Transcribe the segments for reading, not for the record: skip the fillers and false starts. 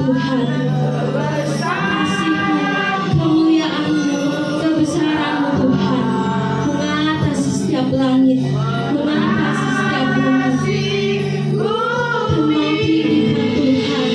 Tuhan. Kasih-Mu, kemuliaan-Mu, kebesaran-Mu Tuhan mengatasi setiap langit, mengatasi setiap bumi. Kau tinggikan Tuhan.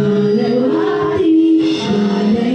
Melewati badai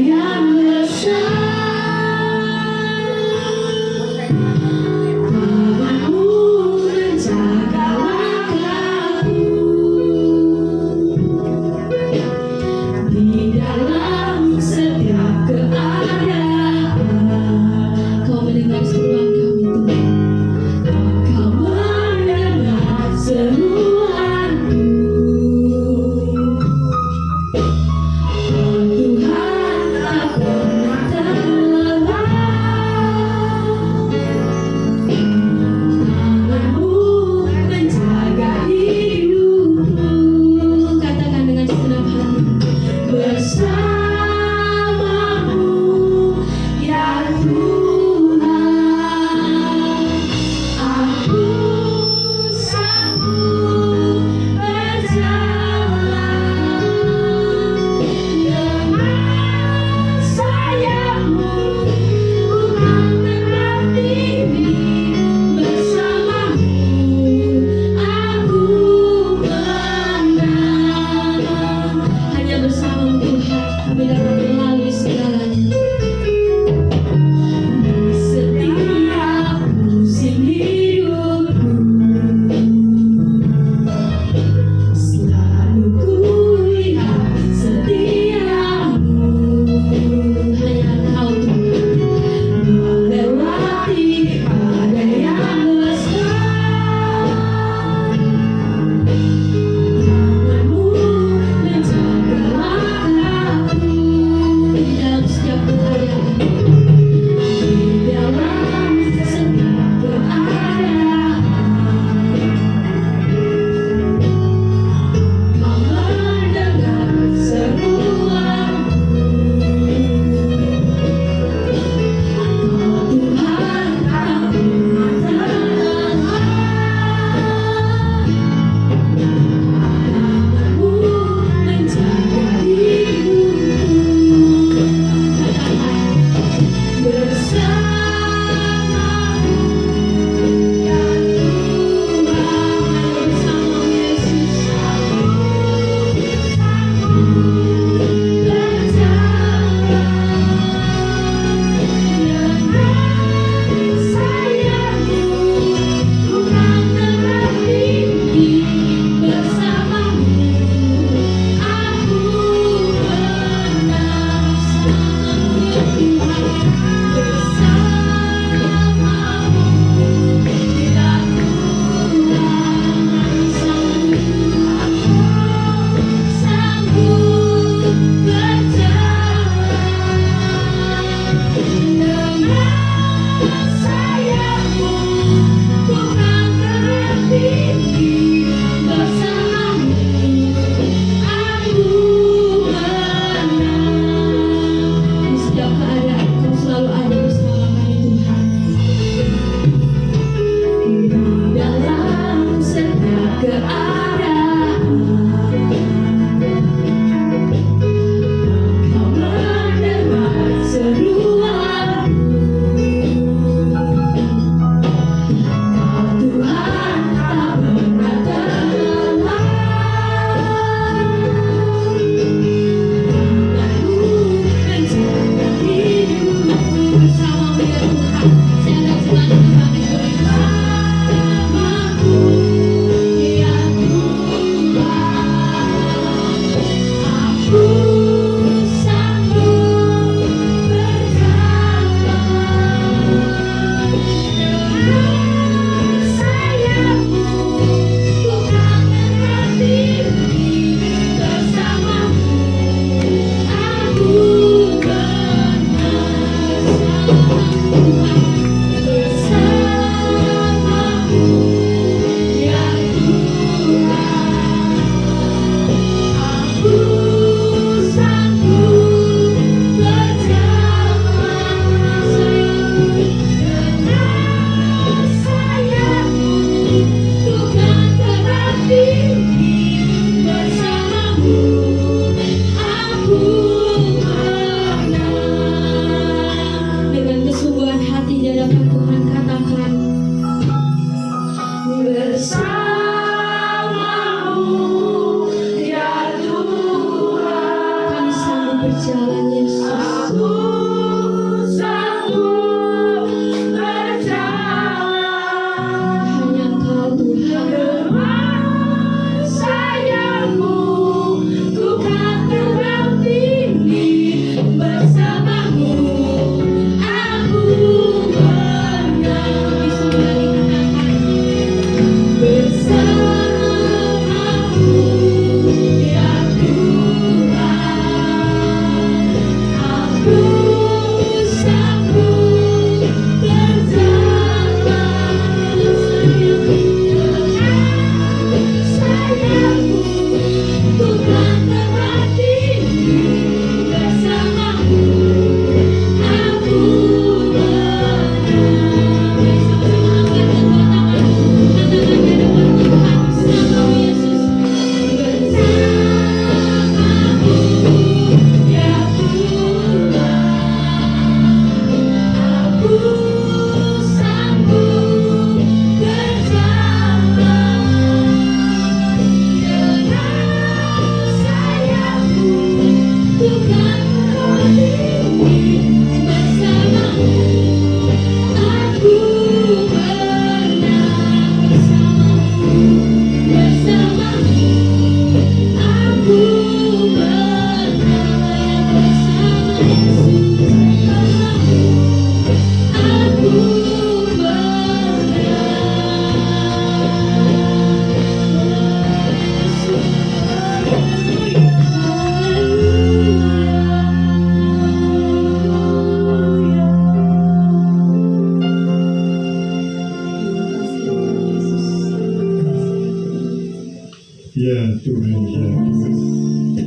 Ya Tuhan, ya Tuhan.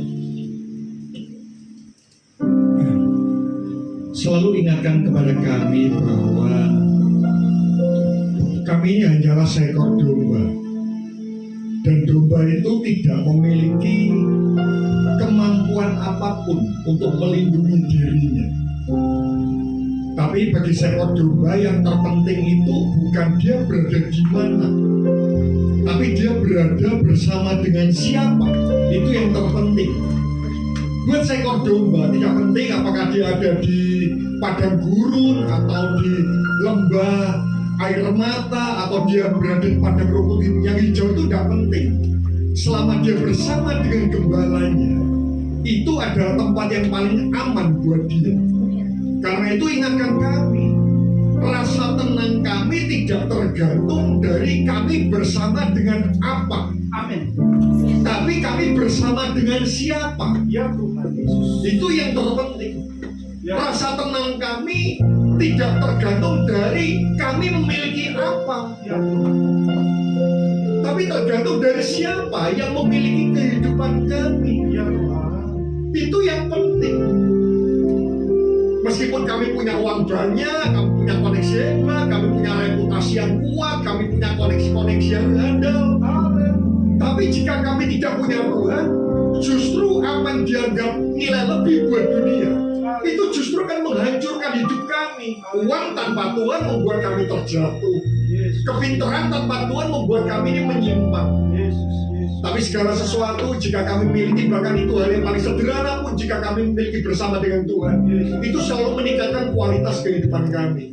Selalu ingatkan kepada kami bahwa kami ini hanyalah seekor domba, dan domba itu tidak memiliki kemampuan apapun untuk melindungi dirinya. Tapi bagi seekor domba yang terpenting itu bukan dia berada di mana, tapi dia berada bersama dengan siapa. Itu yang terpenting. Buat seekor domba tidak penting apakah dia ada di padang gurun atau di lembah air mata atau dia berada di padang rumput yang hijau, itu tidak penting. Selama dia bersama dengan gembalanya, itu adalah tempat yang paling aman buat dia. Karena itu ingatkan kami, rasa tenang kami tidak tergantung dari kami bersama dengan apa. Amin. Tapi kami bersama dengan siapa? Ya Tuhan Yesus. Itu yang terpenting. Ya. Rasa tenang kami tidak tergantung dari kami memiliki apa, Ya Tuhan. tapi tergantung dari siapa yang memiliki kehidupan kami. Ya Tuhan. Itu yang penting. Meskipun kami punya uang banyak, kami punya koneksi hebat, kami punya reputasi yang kuat, kami punya koneksi-koneksi yang handal, Amin. tapi jika kami tidak punya Tuhan, justru apa yang dianggap nilai lebih buat dunia, itu justru akan menghancurkan hidup kami. Uang tanpa Tuhan membuat kami terjatuh. Yesus. Kepintaran tanpa Tuhan membuat kami ini menyimpang. Yesus. Tapi segala sesuatu jika kami miliki, bahkan itu hal yang paling sederhana pun, jika kami memiliki bersama dengan Tuhan, itu selalu meningkatkan kualitas kehidupan kami.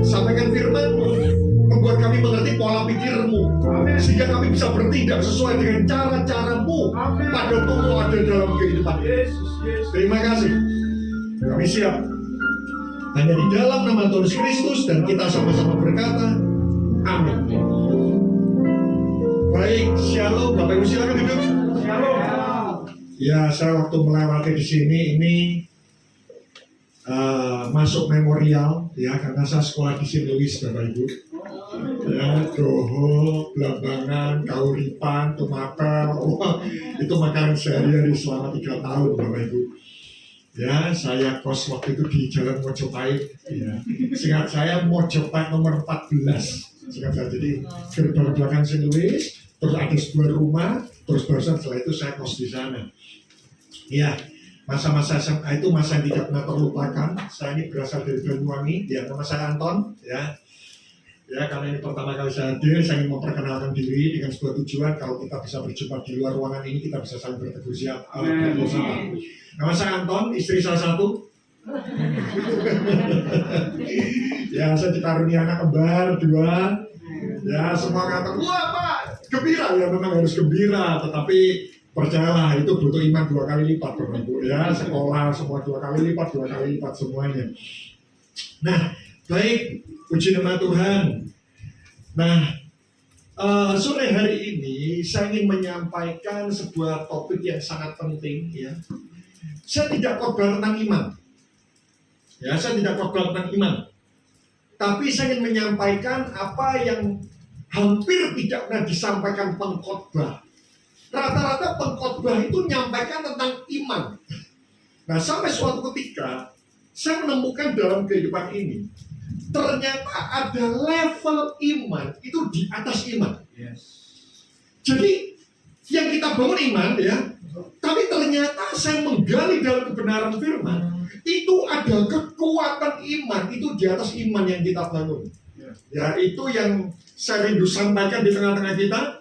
Sampaikan firman-Mu, membuat kami mengerti pola pikir-Mu, sehingga kami bisa bertindak sesuai dengan cara-cara-Mu pada waktu Mu ada dalam kehidupan. Yesus. Yesus. Terima kasih. Kami siap hanya di dalam nama Tuhan Kristus, dan kita sama-sama berkata, amin. Baik, shalom. Bapak Ibu silakan duduk. Shalom. Ya, saya waktu melewati di sini ini masuk memorial ya, karena saya sekolah di St. Louis, Bapak Ibu. Ya, Doho, Blambangan, Kauripan, Tumapel, itu makanan sehari-hari selama 3 tahun, Bapak Ibu. Ya, saya kos waktu itu di Jalan Mojopahit. Ya, seingat saya Mojopahit nomor 14. Seingat saya, jadi gerbang belakang St. Louis, terus ada sebuah rumah, terus barusan setelah itu saya kos di sana. Ya, masa-masa SMA itu masa yang tidak pernah terlupakan. Saya ini berasal dari Banyuwangi, ya, nama saya Anton, ya. Ya, karena ini pertama kali saya hadir, saya ingin memperkenalkan diri dengan sebuah tujuan. Kalau kita bisa berjumpa di luar ruangan ini, kita bisa saling bertegur sapa. Nama saya Anton, istri saya satu. Ya, saya dikaruniai anak kembar 2. Ya, semua kata, wah Pak, gembira. Ya, memang harus gembira, tetapi percayalah itu butuh iman 2 kali lipat, Bapak Ibu. Ya, sekolah semua 2 kali lipat, 2 kali lipat semuanya. Nah, baik, puji nama Tuhan. Nah, sore hari ini saya ingin menyampaikan sebuah topik yang sangat penting, ya. Saya tidak khotbah tentang iman. Ya, saya tidak khotbah tentang iman. Tapi saya ingin menyampaikan apa yang hampir tidak pernah disampaikan pengkhotbah. Rata-rata pengkhotbah itu menyampaikan tentang iman. Nah, sampai suatu ketika saya menemukan dalam kehidupan ini, ternyata ada level iman itu di atas iman. Yes. Jadi yang kita bangun iman, ya, tapi ternyata saya menggali dalam kebenaran firman, itu ada kekuatan iman itu di atas iman yang kita bangun. Ya, itu yang saya rindu sampaikan di tengah-tengah kita.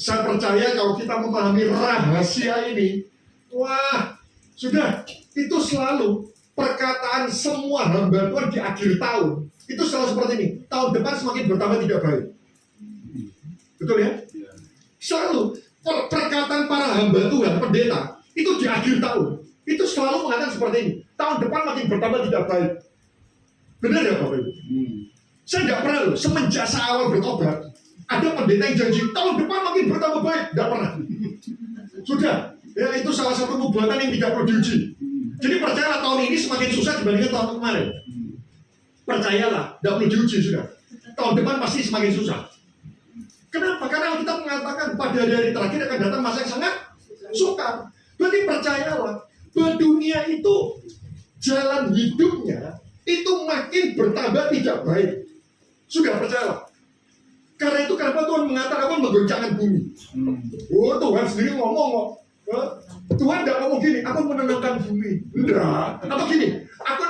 Saya percaya kalau kita memahami rahasia ini, wah, sudah, itu selalu perkataan semua hamba Tuhan di akhir tahun. Itu selalu seperti ini, tahun depan semakin bertambah tidak baik. Betul ya? Selalu perkataan para hamba Tuhan, pendeta, itu di akhir tahun, itu selalu mengatakan seperti ini, tahun depan makin bertambah tidak baik. Benar ya Bapak Ibu? Saya tidak pernah loh, semenjak saya awal bertobat, ada pendeta yang janji tahun depan makin bertambah baik. Tidak pernah. Sudah, ya, itu salah satu nubuatan yang tidak perlu diuji. Jadi percayalah, tahun ini semakin susah dibandingkan tahun kemarin. Percayalah, tidak perlu diuji sudah. Tahun depan pasti semakin susah. Kenapa? Karena kita mengatakan pada hari terakhir akan datang masa yang sangat sukar. Berarti percayalah bahwa dunia itu jalan hidupnya itu makin bertambah tidak baik. Sudah percayalah. Karena itu kenapa Tuhan mengatakan akan menggoncangkan bumi. Oh, Tuhan sendiri ngomong kok. Tuhan tidak ngomong gini, aku menenangkan bumi. Enggak. Apa gini? Aku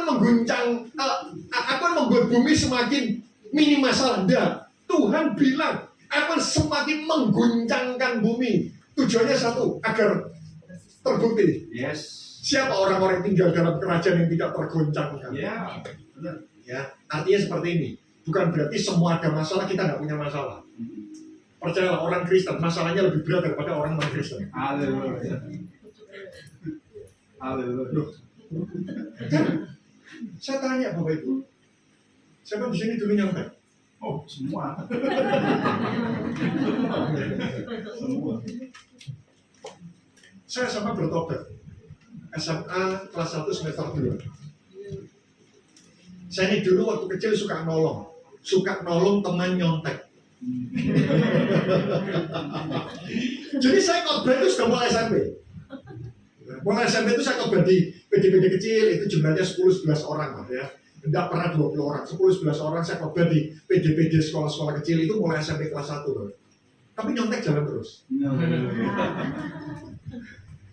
akan membuat bumi semakin minim masalah. Enggak. Tuhan bilang akan semakin mengguncangkan bumi. Tujuannya satu, agar terbukti. Yes. Siapa orang-orang yang tinggal dalam kerajaan yang tidak tergoncangkan? Ya, benar. Ya, artinya seperti ini. Bukan berarti semua ada masalah, kita nggak punya masalah. Percayalah, orang Kristen masalahnya lebih berat daripada orang non-Kristen. Haleluya. Haleluya. Loh, kan? Saya tanya Bapak Ibu, siapa di sini dulu nyontek? Oh, semua. Semua. Saya sama bertobat. SMA kelas 1 semester 2. Saya ini dulu waktu kecil suka nolong teman nyontek. Jadi saya khotbah itu sudah mulai SMP. Mulai SMP itu saya khotbah di PD-PD kecil, itu jumlahnya 10-11 orang lah ya. Tidak pernah 20 orang, 10-11 orang saya khotbah di PD-PD sekolah-sekolah kecil itu mulai SMP kelas 1 loh. Tapi nyontek jalan terus.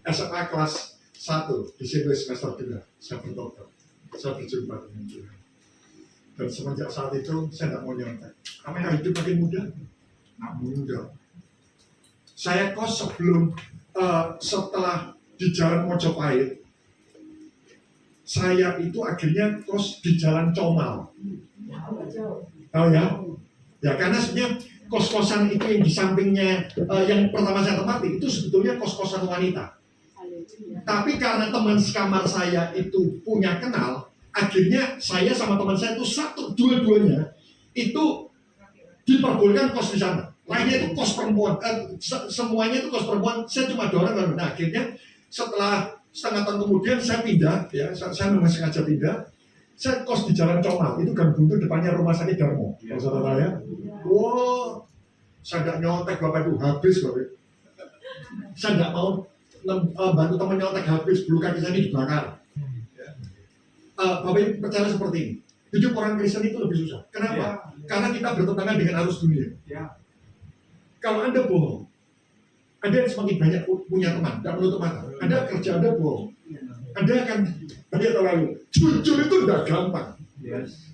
SMA kelas 1 di sini semester 3 saya bertobat, saya berjumpa dengan Tuhan. Dan semenjak saat itu saya tidak mau nyontek. Apakah hidup makin mudah? Mudah. Saya kos setelah di Jalan Mojopahit, saya itu akhirnya kos di Jalan Comal. Tahu ya? Ya karena sebenarnya kos-kosan itu yang di sampingnya yang pertama saya tempati itu sebetulnya kos-kosan wanita. Tapi karena teman sekamar saya itu punya kenal, akhirnya saya sama teman saya itu dua-duanya itu diperbolehkan kos di sana. Lainnya itu kos perempuan, semuanya itu kos perempuan. Saya cuma 2 orang. Nah akhirnya setelah setengah tahun kemudian saya pindah, ya saya memang sengaja pindah. Saya kos di Jalan Comal, itu gang buntu depannya Rumah Sakit Darmo. Kalau saudara ya, wow, saya nggak nyontek Bapak Ibu, habis Bapak. Saya nggak mau bantu teman nyontek, habis bulu kaki saya ini dibakar. Bapak Ibu percaya seperti ini. Hidup orang Kristen itu lebih susah. Kenapa? Karena kita bertentangan dengan arus dunia. Kalau Anda bohong, Anda semakin banyak punya teman, tidak menutup mata. Anda kerja, Anda bohong. Anda akan banyak terlalu. Jujur itu tidak gampang.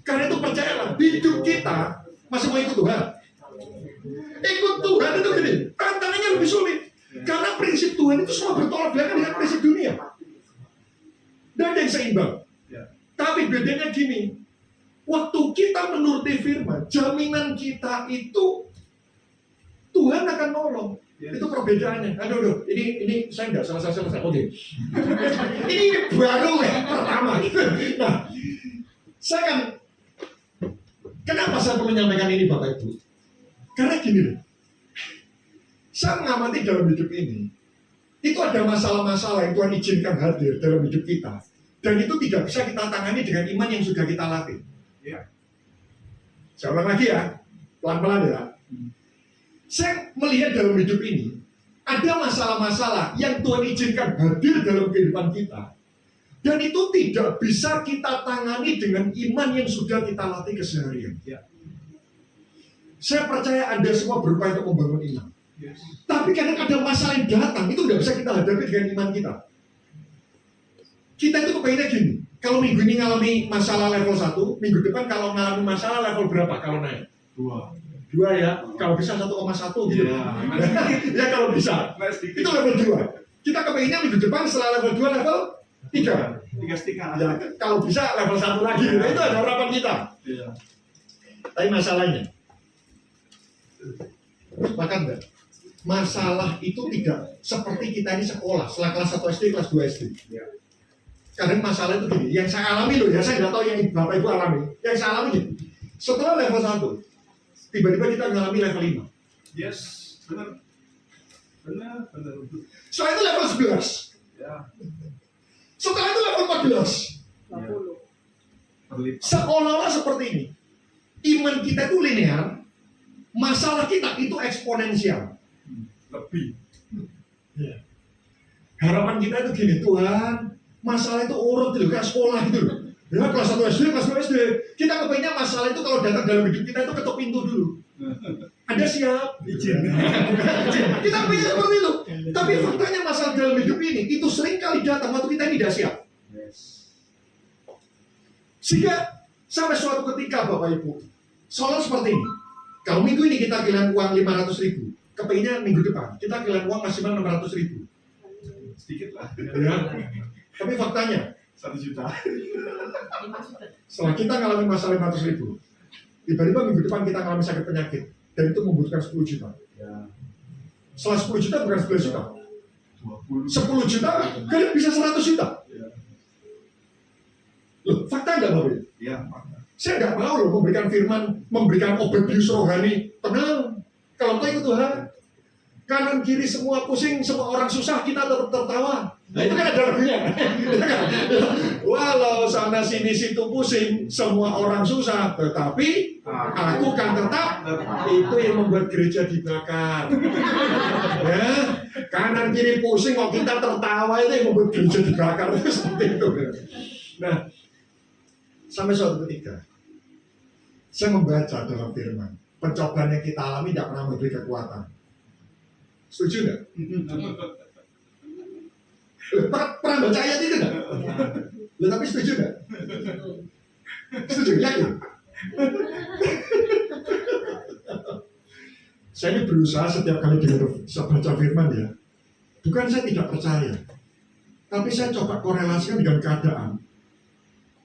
Karena itu percayalah, hidup kita masih mau ikut Tuhan. Ikut Tuhan itu gini, tantangannya lebih sulit. Karena prinsip Tuhan itu semua bertolak belakang dengan prinsip dunia. Dan ada yang seimbang. Tapi bedanya gini, waktu kita menuruti firman, jaminan kita itu Tuhan akan nolong. Itu perbedaannya. Aduh, ini saya nggak selesai. Oke. Ini baru ya pertama. Nah, saya kan, kenapa saya perlu menyampaikan ini Bapak Ibu? Karena gini loh, saya mengamati dalam hidup ini, itu ada masalah-masalah yang Tuhan izinkan hadir dalam hidup kita. Dan itu tidak bisa kita tangani dengan iman yang sudah kita latih. Saya ulang lagi ya, pelan-pelan ya. Saya melihat dalam hidup ini, ada masalah-masalah yang Tuhan izinkan hadir dalam kehidupan kita. Dan itu tidak bisa kita tangani dengan iman yang sudah kita latih keseharian. Saya percaya Anda semua berupaya untuk membangun iman. Tapi kadang ada masalah yang datang, itu tidak bisa kita hadapi dengan iman kita. Kita itu kepengennya gini, kalau minggu ini ngalami masalah level 1, minggu depan kalau ngalami masalah level berapa kalau naik? 2 ya, kalau bisa 1,1 gitu. Ya kalau bisa, itu level 2. Kita kepengennya minggu depan setelah level 2 level 3. Ya, kalau bisa level 1 lagi, itu ada harapan kita. Tapi masalahnya, bahkan enggak, masalah itu tidak seperti kita ini sekolah, setelah kelas 1 SD, kelas 2 SD. Kadang masalah itu gini, yang saya alami loh ya, saya nggak tahu yang Bapak Ibu alami. Yang saya alami gini, setelah level 1, tiba-tiba kita mengalami level 5. Benar. Setelah itu level 11. Setelah itu level 14. Seolah-olah seperti ini. Iman kita itu linear, masalah masalah kita itu eksponensial. Lebih. Harapan kita itu gini, Tuhan, masalah itu urut gitu, kayak sekolah gitu loh. Ya, kelas 1 SD, kelas 2 SD. Kita kepengennya masalah itu kalau datang dalam hidup kita itu ketuk pintu dulu. Ada siap? Izin. Kita pengen seperti itu. Tapi faktanya masalah dalam hidup ini, itu sering kali datang waktu kita ini tidak siap. Yes. Sehingga sampai suatu ketika Bapak Ibu, soal seperti ini. Kalau minggu ini kita kehilangan uang 500.000, kepengennya minggu depan kita kehilangan uang maksimal 600.000. Sedikit lah. Ya. Tapi faktanya, 1 juta. setelah kita ngalamin masalah 500.000, tiba-tiba minggu depan kita ngalamin sakit penyakit, dan itu membutuhkan 10 juta. Ya. Setelah 10 juta bukan 11 juta. 20. 10 juta, kalian bisa 100 juta. Ya. Loh, fakta nggak Bapak Ibu? Ya. Saya nggak mau loh memberikan firman, memberikan obat bius rohani. Tenang, kalau kau ikut Tuhan, kanan kiri semua pusing, semua orang susah, kita tetap tertawa. Nah itu kan ada lagunya. Walau sana sini situ pusing, semua orang susah, tetapi aku kan tetap. Itu yang membuat gereja dibakar. Ya, kanan kiri pusing, kok kita tertawa, itu yang membuat gereja dibakar. Itu seperti itu. Nah, sampai suatu ketika saya membaca dalam firman, pencobaan yang kita alami tidak pernah memberi kekuatan. Setuju nggak? Pernah baca ayat itu nggak? Loh, tapi setuju nggak? Setuju, yakin? Saya ini berusaha setiap kali saya baca firman ya, bukan saya tidak percaya, tapi saya coba korelasikan dengan keadaan.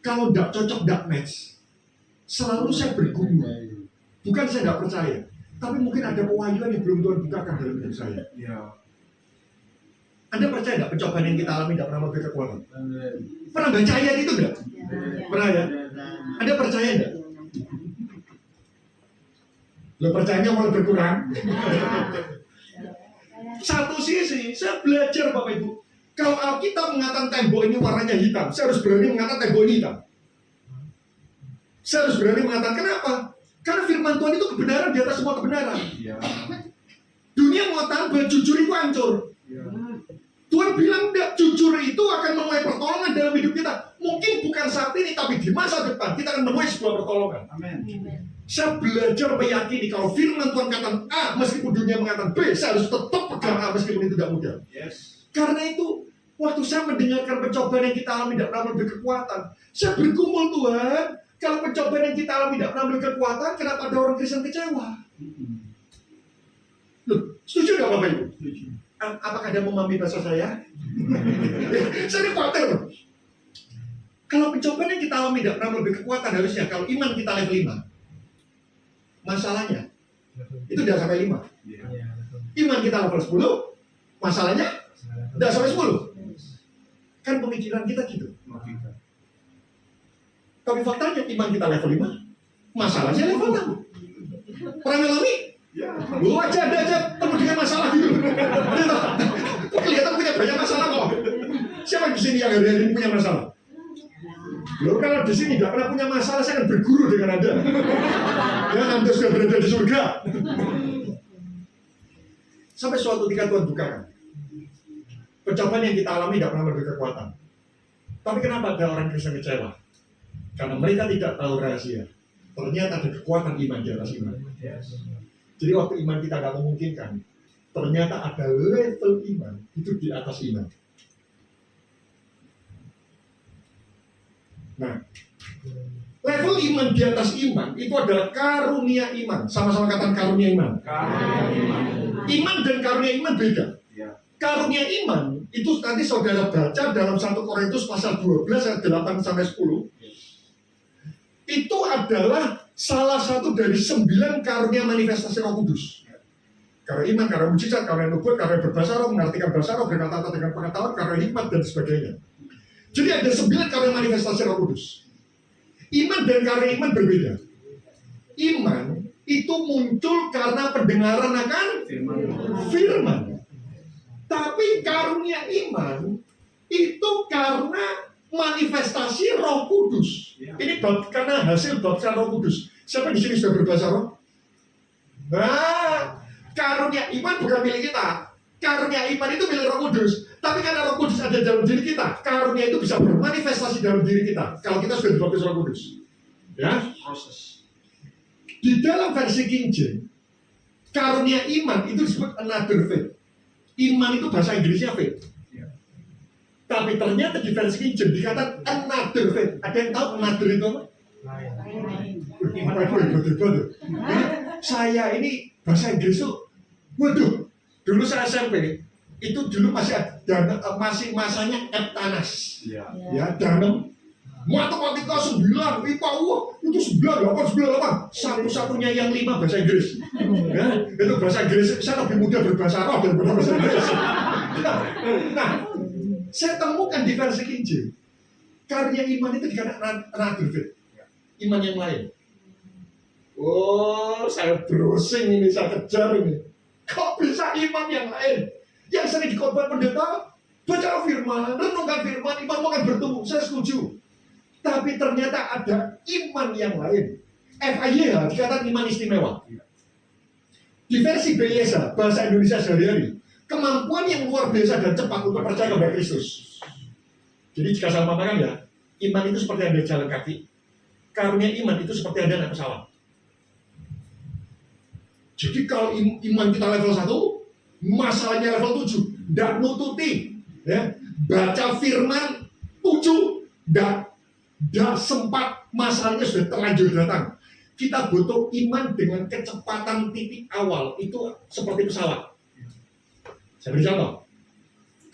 Kalau tidak cocok, tidak match, selalu saya bergumul. Bukan saya tidak percaya, tapi mungkin ada pewahyuan yang belum Tuhan bukakan dalam hidup saya. Ya. Anda percaya tidak pencobaan yang kita alami tidak pernah memberi kekuatan? Pernah baca ayat itu tidak? Pernah ya? Anda percaya tidak? Lo percayanya mulai berkurang? Satu sisi, saya belajar Bapak Ibu. Kalau Alkitab mengatakan tembok ini warnanya hitam, saya harus berani mengatakan tembok ini hitam. Saya harus berani mengatakan kenapa? Karena firman Tuhan itu kebenaran di atas semua kebenaran. Ya. Dunia mengatakan bahwa jujur itu hancur. Ya. Tuhan bilang enggak, jujur itu akan menuai pertolongan dalam hidup kita. Mungkin bukan saat ini, tapi di masa depan kita akan menuai sebuah pertolongan. Amin. Saya belajar meyakini kalau firman Tuhan katakan A, meskipun dunia mengatakan B, saya harus tetap pegang A meskipun itu tidak mudah. Yes. Karena itu, waktu saya mendengarkan pencobaan yang kita alami tidak pernah memberi kekuatan, saya bergumul Tuhan, kalau pencobaan yang kita alami tidak pernah memberi kekuatan, kenapa ada orang Kristen kecewa? Loh, setuju nggak Bapak Ibu? Setuju. Apakah ada memahami bahasa saya? Saya ini khawatir. Kalau pencobaan yang kita alami tidak pernah lebih kekuatan, harusnya kalau iman kita level 5, masalahnya itu tidak sampai 5. Ya. Iman kita level 10, masalahnya tidak sampai 10. Kan pemikiran kita gitu. Logika. Tapi faktanya iman kita level 5, masalahnya level 6. Pernah ngalami? Ya. Lu aja ada aja penuh dengan masalah gitu. Kelihatan punya banyak masalah kok. Siapa di sini yang hari-hari ini punya masalah? Loh, kalau di sini tidak pernah punya masalah, saya akan berguru dengan Anda. Ya, Anda sudah berada di surga. Sampai suatu ketika Tuhan bukakan. Pencobaan yang kita alami tidak pernah memberi kekuatan. Tapi kenapa ada orang Kristen kecewa? Karena mereka tidak tahu rahasia. Ternyata ada kekuatan iman di atas iman. Yes. Jadi waktu iman kita tidak memungkinkan, ternyata ada level iman itu di atas iman. Nah, level iman di atas iman itu adalah karunia iman. Sama-sama kata karunia iman. Iman dan karunia iman beda. Ya. Karunia iman itu nanti saudara baca dalam 1 Korintus pasal 12 ayat 8 sampai 10. Itu adalah salah satu dari 9 karunia manifestasi Roh Kudus. Karena iman, karena mujizat, karena nubuat, karena berbahasa roh, mengartikan bahasa roh, berkata-kata dengan pengetahuan, karena hikmat dan sebagainya. Jadi ada 9 karunia manifestasi Roh Kudus. Iman dan karunia iman berbeda. Iman itu muncul karena pendengaran akan firman. Tapi karunia iman itu karena manifestasi Roh Kudus. Ya. Ini karena hasil baptisan Roh Kudus. Siapa di sini sudah berbahasa roh? Nah, karunia iman bukan milik kita. Karunia iman itu milik Roh Kudus. Tapi karena Roh Kudus ada dalam diri kita, karunia itu bisa bermanifestasi dalam diri kita. Kalau kita sudah dibaptis Roh Kudus. Ya, Proses. di dalam versi King James, karunia iman itu disebut another faith. Iman itu bahasa Inggrisnya faith. Ya. Tapi ternyata di versi King James dikatakan another faith. Ada yang tahu another itu apa? Iman apa hebat-hebat. Saya ini bahasa Inggris tuh, waduh, dulu saya SMP itu dulu masih ada, masih masanya Eptanas, Iya. ya danem matematika 9, IPA itu 98, satu-satunya yang 5 bahasa Inggris. Ya, itu bahasa Inggris saya lebih mudah berbahasa roh daripada bahasa Inggris. Nah, saya temukan di versi King James, karya iman itu dikatakan another faith, iman yang lain. Oh, saya browsing ini, saya kejar ini. Kok bisa iman yang lain? Yang sering dikhotbah pendeta, baca firman, renungkan firman, iman akan bertumbuh. Saya setuju. Tapi ternyata ada iman yang lain. FIYH dikatakan iman istimewa. Di versi BYSA, bahasa Indonesia sehari-hari, kemampuan yang luar biasa dan cepat untuk percaya kepada Kristus. Jadi jika saya mengatakan ya, iman itu seperti Anda jalan kaki, karunia iman itu seperti Anda naik pesawat. Jadi kalau iman kita level 1, masalahnya level 7, tidak nututi, ya. Baca firman 7, tidak sempat, masalahnya sudah terlanjur datang. Kita butuh iman dengan kecepatan titik awal, itu seperti pesawat. Saya beri contoh.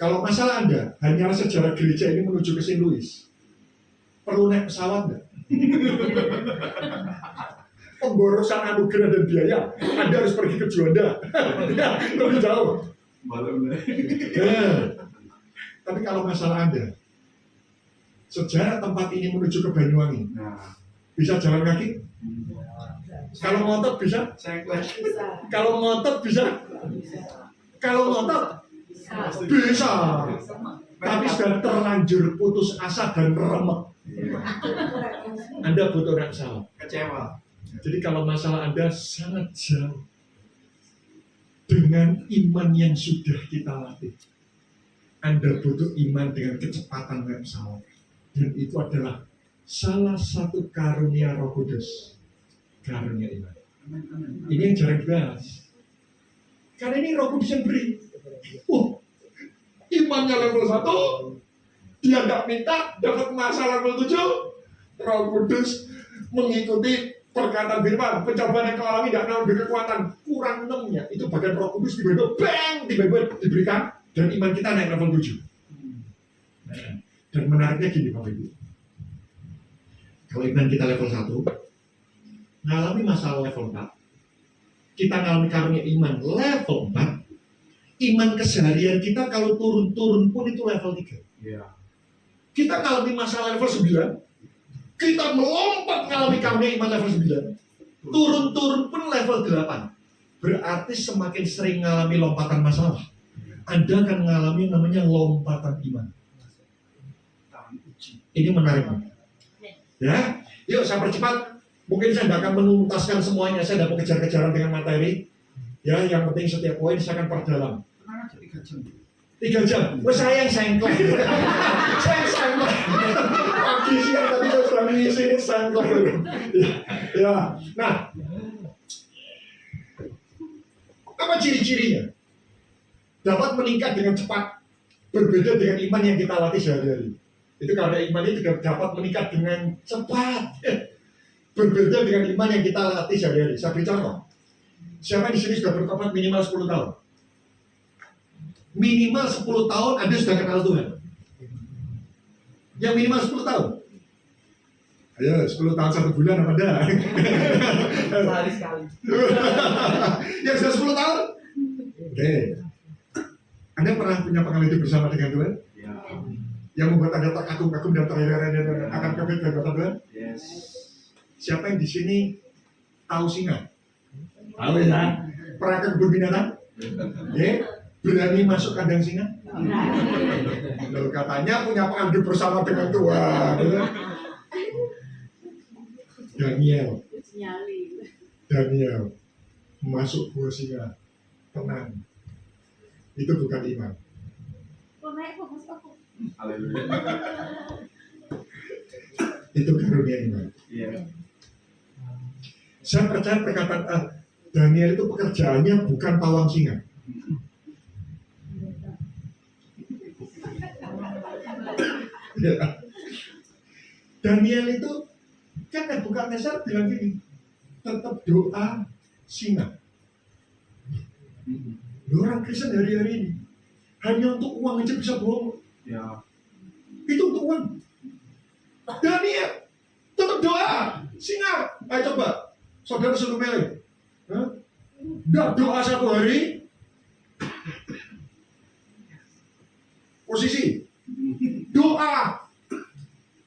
Kalau masalah Anda hanyalah sejarah gereja ini menuju ke St. Louis, perlu naik pesawat enggak? Pemborosan anugerah dan biaya, Anda harus pergi ke Juanda. Lebih jauh. Malam deh. Tapi kalau masalah Anda, sejarah tempat ini menuju ke Banyuwangi, Nah, bisa jalan kaki? Kalau ngotot bisa? sengkles. Kalau ngotot bisa? Kalau ngotot bisa. Tapi sudah terlanjur putus asa dan remek. Anda butuh naik pesawat. Kecewa. Jadi kalau masalah Anda sangat jauh dengan iman yang sudah kita latih, Anda butuh iman dengan kecepatan naik pesawat. Dan itu adalah salah satu karunia Roh Kudus, karunia iman. Ini yang jarang dibahas. Karena ini Roh Kudus yang beri. Imannya level 1, dia nggak minta dapat masalah level 7. Roh Kudus mengikuti perkataan firman, pencobaan yang kau alami tidak menambah kekuatan, kurang 6-nya. Itu bagian Roh Kudus tiba-tiba bang, tiba-tiba diberikan, dan iman kita naik level 7. Dan menariknya gini Bapak Ibu, kalau iman kita level 1, ngalami masalah level 4, kita ngalami karunia iman level 4, iman keseharian kita kalau turun-turun pun itu level 3. Iya. Kita ngalami masalah level 9, kita melompat ngalami karunia iman level 9, turun-turun pun level 8. Berarti semakin sering ngalami lompatan masalah, Anda akan ngalami namanya lompatan iman. Ini menarik. Ya, yuk saya percepat. Mungkin saya tidak akan menuntaskan semuanya, saya tidak mau kejar-kejaran dengan materi. Ya, yang penting setiap poin saya akan perdalam. Tenang aja 3 jam. 3 jam. Saya yang sengklek. Saya yang sengklek. Pagi siang tadi saya sudah mengisi ini sengklek. Ya. Nah, apa ciri-cirinya? Dapat meningkat dengan cepat, berbeda dengan iman yang kita latih sehari-hari. Itu karena iman itu juga dapat meningkat dengan cepat, berbeda dengan iman yang kita latih sehari-hari. Saya beri contoh. Siapa di sini sudah bertobat minimal 10 tahun? Minimal 10 tahun Anda sudah kenal Tuhan. Yang minimal 10 tahun. Ayo, 10 tahun 1 bulan apa dah? Sehari sekali. Yang sudah 10 tahun? Oke. Anda pernah punya pengalaman hidup bersama dengan Tuhan? Iya. Yang membuat Anda terkagum-kagum dan terheran-heran akan kebenaran Tuhan? Yes. Siapa yang di sini tahu singa? Tahu ya? Pernah ke kebun binatang? Ya? Berani masuk kandang singa? Loh, katanya punya pengalaman hidup bersama dengan Tuhan. Daniel. masuk gua singa, tenang. Itu bukan iman. Haleluya. Itu karunia iman. Iya. Saya percaya perkataan Daniel itu pekerjaannya bukan pawang singa. Ya. Daniel itu kan Nebukadnezar bilang gini, tetap doa singa. Orang Kristen hari-hari ini hanya untuk uang aja bisa bohong. Ya. Itu untuk uang. Daniel tetap doa singa. Ayo coba saudara suruh milih. Nggak doa satu hari, posisi doa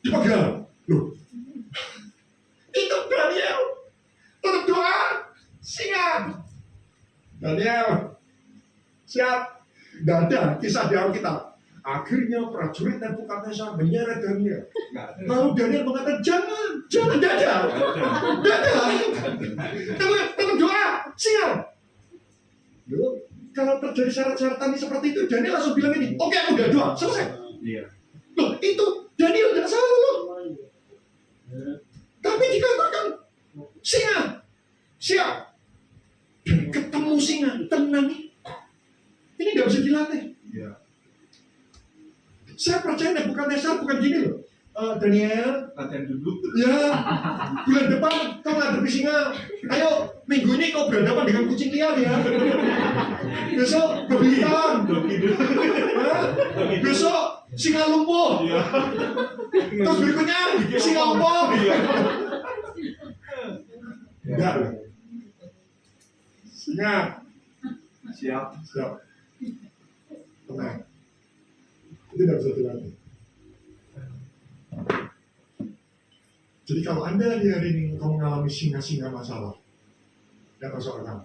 dipegang. Loh, itu Daniel tetap doa singa. Daniel siap. Nggak ada kisah di Alkitab. Akhirnya prajurit Nebukadnezar menyeret Daniel. Lalu Daniel mengatakan jangan, nggak ada. Tetap doa singa. Loh, kalau terjadi syarat-syarat tadi seperti itu, Daniel langsung bilang ini, oke, aku udah doa, selesai. Iya. Loh, itu Daniel nggak salah loh. Tapi dikatakan singa, siap. Dan ketemu singa, tenang. Ini nggak bisa dilatih. Iya. Saya percaya Nebukadnezar bukan gini loh. Daniel, Latihan dulu. ya, bulan depan kau ngadepi singa. Ayo, minggu ini kau berhadapan dengan kucing liar ya. Besok babi hitam. Besok singa lumpuh. Iya. Terus berikutnya singa lumpuh. Enggak. Singa. Siap. Siap. Tenang. Itu tidak bisa dilatih. Jadi kalau Anda di hari ini kau mengalami singa-singa masalah, tidak masuk akal.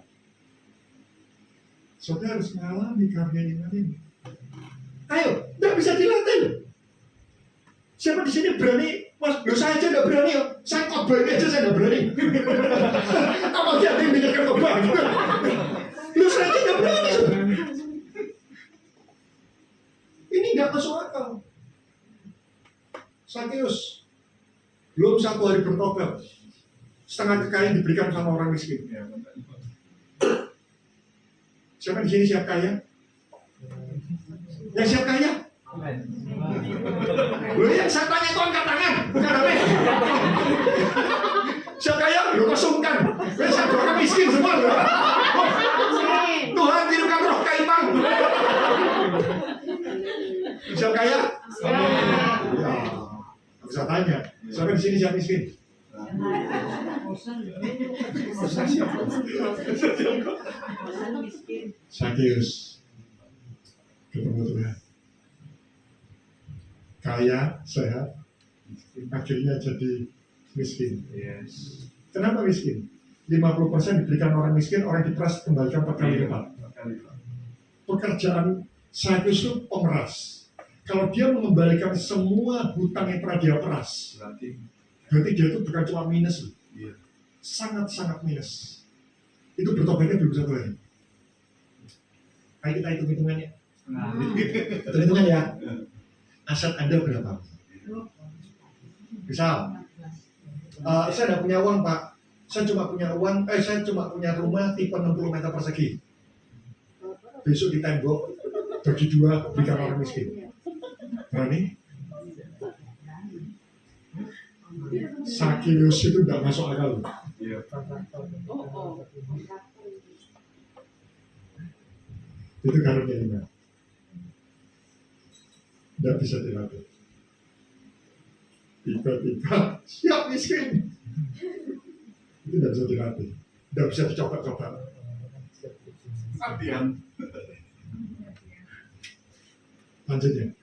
Saudara harus mengalami karunia iman ini. Ayo, tidak bisa dilatih. Siapa di sini berani? Mas, loh saya aja nggak berani. Saya khotbah ini aja saya nggak berani. Apalagi ada yang dengarkan khotbah gitu. Loh saya aja nggak berani. Ini nggak masuk akal. Sakeus belum satu hari bertobat, setengah kekayaan diberikan sama orang miskin. Iya. Siapa di sini siap kaya? Yang siap kaya? Loh yang saya tanya itu angkat tangan, bukan apa? Siap kaya? Loh kok sungkan? Saya doakan miskin semua loh. Tuhan kirimkan roh kaiman. Siap kaya? Ya, bisa tanya. Siapa di sini siap miskin? Sakeus ketemu Tuhan. Kaya, sehat, akhirnya jadi miskin. Yes. Kenapa miskin? 50% diberikan orang miskin, orang diperas kembalikan 4 kali lipat. Pekerjaan Sakeus itu pemeras. Kalau dia mengembalikan semua hutang yang pernah dia peras, berarti dia itu bukan cuma minus, Iya. sangat-sangat minus. Itu bertobatnya belum satu hari. Ayo kita hitung-hitungannya. Hitung-hitungan ya. Aset Anda berapa? Misal, saya tidak punya uang Pak. Saya cuma punya rumah tipe 60 meter persegi. Besok di tembok bagi 2 berikan orang miskin. Berani? Sakeus itu tidak masuk akal. Iya. Itu karunia iman. Tidak bisa dilatih. Tiba-tiba siap miskin. Itu tidak bisa dilatih. Tidak bisa dicoba-coba. Latihan. Lanjutnya.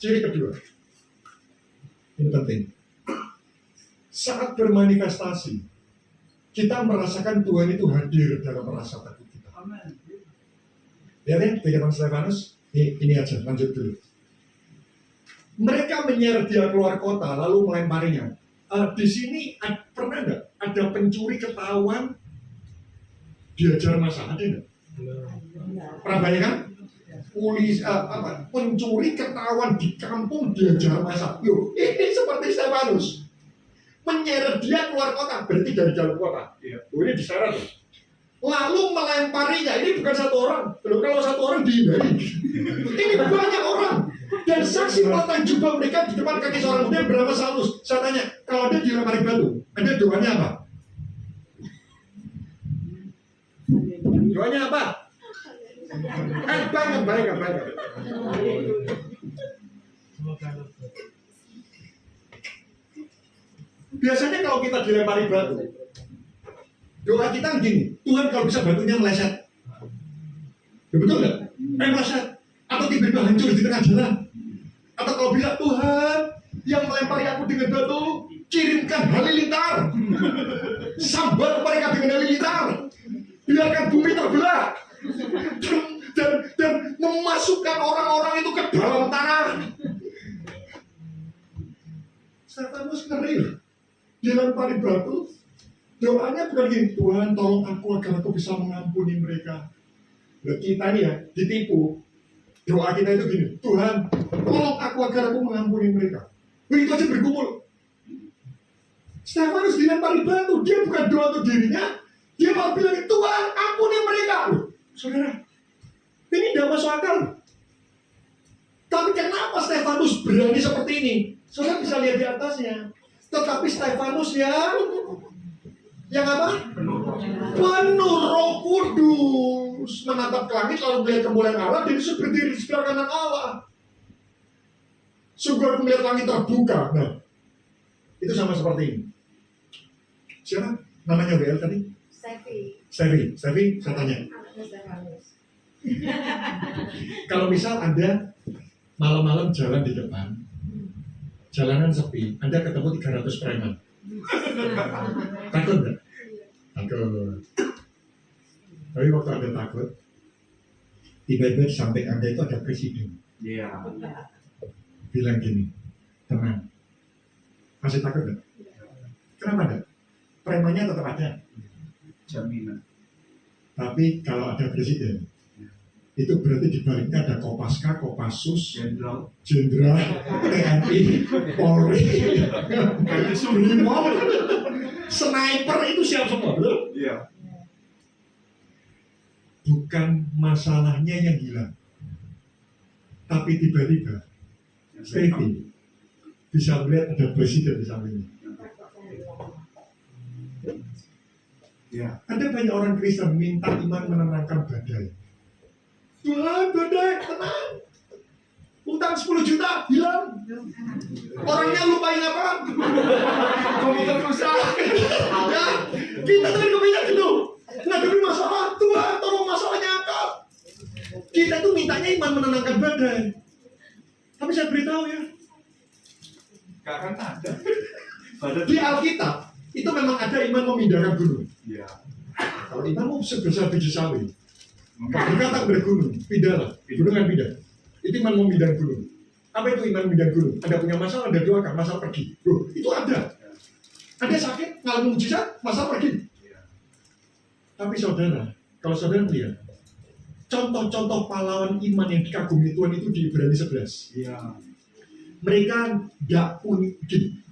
Ciri kedua. Ini penting. Saat bermanifestasi, kita merasakan Tuhan itu hadir dalam rasa takut kita. Ya kan, kegiatan Stefanus, ini aja, lanjut dulu. Mereka menyeret dia keluar kota, lalu melemparinya. Di sini pernah nggak ada pencuri ketahuan diajar masa, ada nggak? Pernah banyak kan? Pencuri ketahuan di kampung diajar masa. Loh, ini seperti Stefanus. Menyeret dia keluar kota, berarti dari dalam kota. Ini diseret. Lalu melemparinya. Ini bukan satu orang. Kalau satu orang dihindari. Ini banyak orang. Dan saksi mata jubah mereka di depan kaki seorang muda berapa Saulus. Saya tanya, kalau dia dilempari batu, ada doanya apa? Doanya apa? Banyak. Biasanya kalau kita dilempari batu, doa kita gini, Tuhan kalau bisa batunya meleset. Ya, betul nggak? Meleset. Atau tiba-tiba hancur di tengah jalan. Atau kalau bisa, Tuhan yang melempari aku dengan batu, kirimkan halilintar. Sambar mereka dengan halilintar. Biarkan bumi terbelah. Dan memasukkan orang-orang itu ke dalam tanah. Stefanus ngeri. Dilempari batu. Doanya bukan gini, Tuhan tolong aku agar aku bisa mengampuni mereka. Nah, kita nih ya, ditipu. Doa kita itu gini, Tuhan tolong aku agar aku mengampuni mereka. Begitu aja bergumul. Stefanus dilempari batu, dia bukan doa untuk dirinya, dia malah bilang, Tuhan ampuni mereka. Loh, saudara, ini tidak masuk akal. Tapi kenapa Stefanus berani seperti ini? Saudara bisa lihat di atasnya. Tetapi Stefanus yang apa? Penuh Roh Kudus, menatap ke langit lalu melihat kemuliaan Allah, jadi berdiri di sebelah kanan Allah. Sungguh aku melihat langit terbuka. Nah, itu sama seperti ini. Siapa namanya WL tadi? Sevi, saya tanya. Kalau misal Anda malam-malam jalan di depan, jalanan sepi, Anda ketemu 300 preman. Takut nggak? Takut. Tapi waktu Anda takut, tiba-tiba di samping Anda itu ada presiden. Iya. Bilang gini, tenang. Masih takut nggak? Kenapa enggak? Premannya tetap ada. Jaminan. Tapi kalau ada presiden, itu berarti di baliknya ada Kopaska, Kopassus, Jenderal. TNI, Polri, Brimob, sniper itu siap semua, betul? Iya. Bukan masalahnya yang hilang, tapi tiba-tiba Stevi bisa melihat ada presiden di sampingnya. Iya. Ada banyak orang Kristen minta iman menenangkan badai. Tuhan, badai, tenang. Utang 10 juta, hilang. Orangnya lupain apa? Komputer rusak. Ya, kita tuh kebanyakan gitu. Ngadepi masalah, Tuhan tolong masalahnya angkat. Kita tuh mintanya iman menenangkan badai. Tapi saya beritahu ya, Gak akan ada. Pada di Alkitab itu memang ada iman memindahkan gunung. Iya. Kalau iman mau sebesar biji sawi, berkata bergunung, pindahlah, gunung kan pindah. Itu iman memindahkan gunung. Apa itu iman memindahkan gunung? Anda punya masalah, Anda doakan, masalah pergi. Loh, itu ada. Anda sakit, ngalamin mujizat, masalah pergi. Tapi saudara, kalau saudara lihat, contoh-contoh pahlawan iman yang dikagumi Tuhan itu di Ibrani 11. Iya. Mereka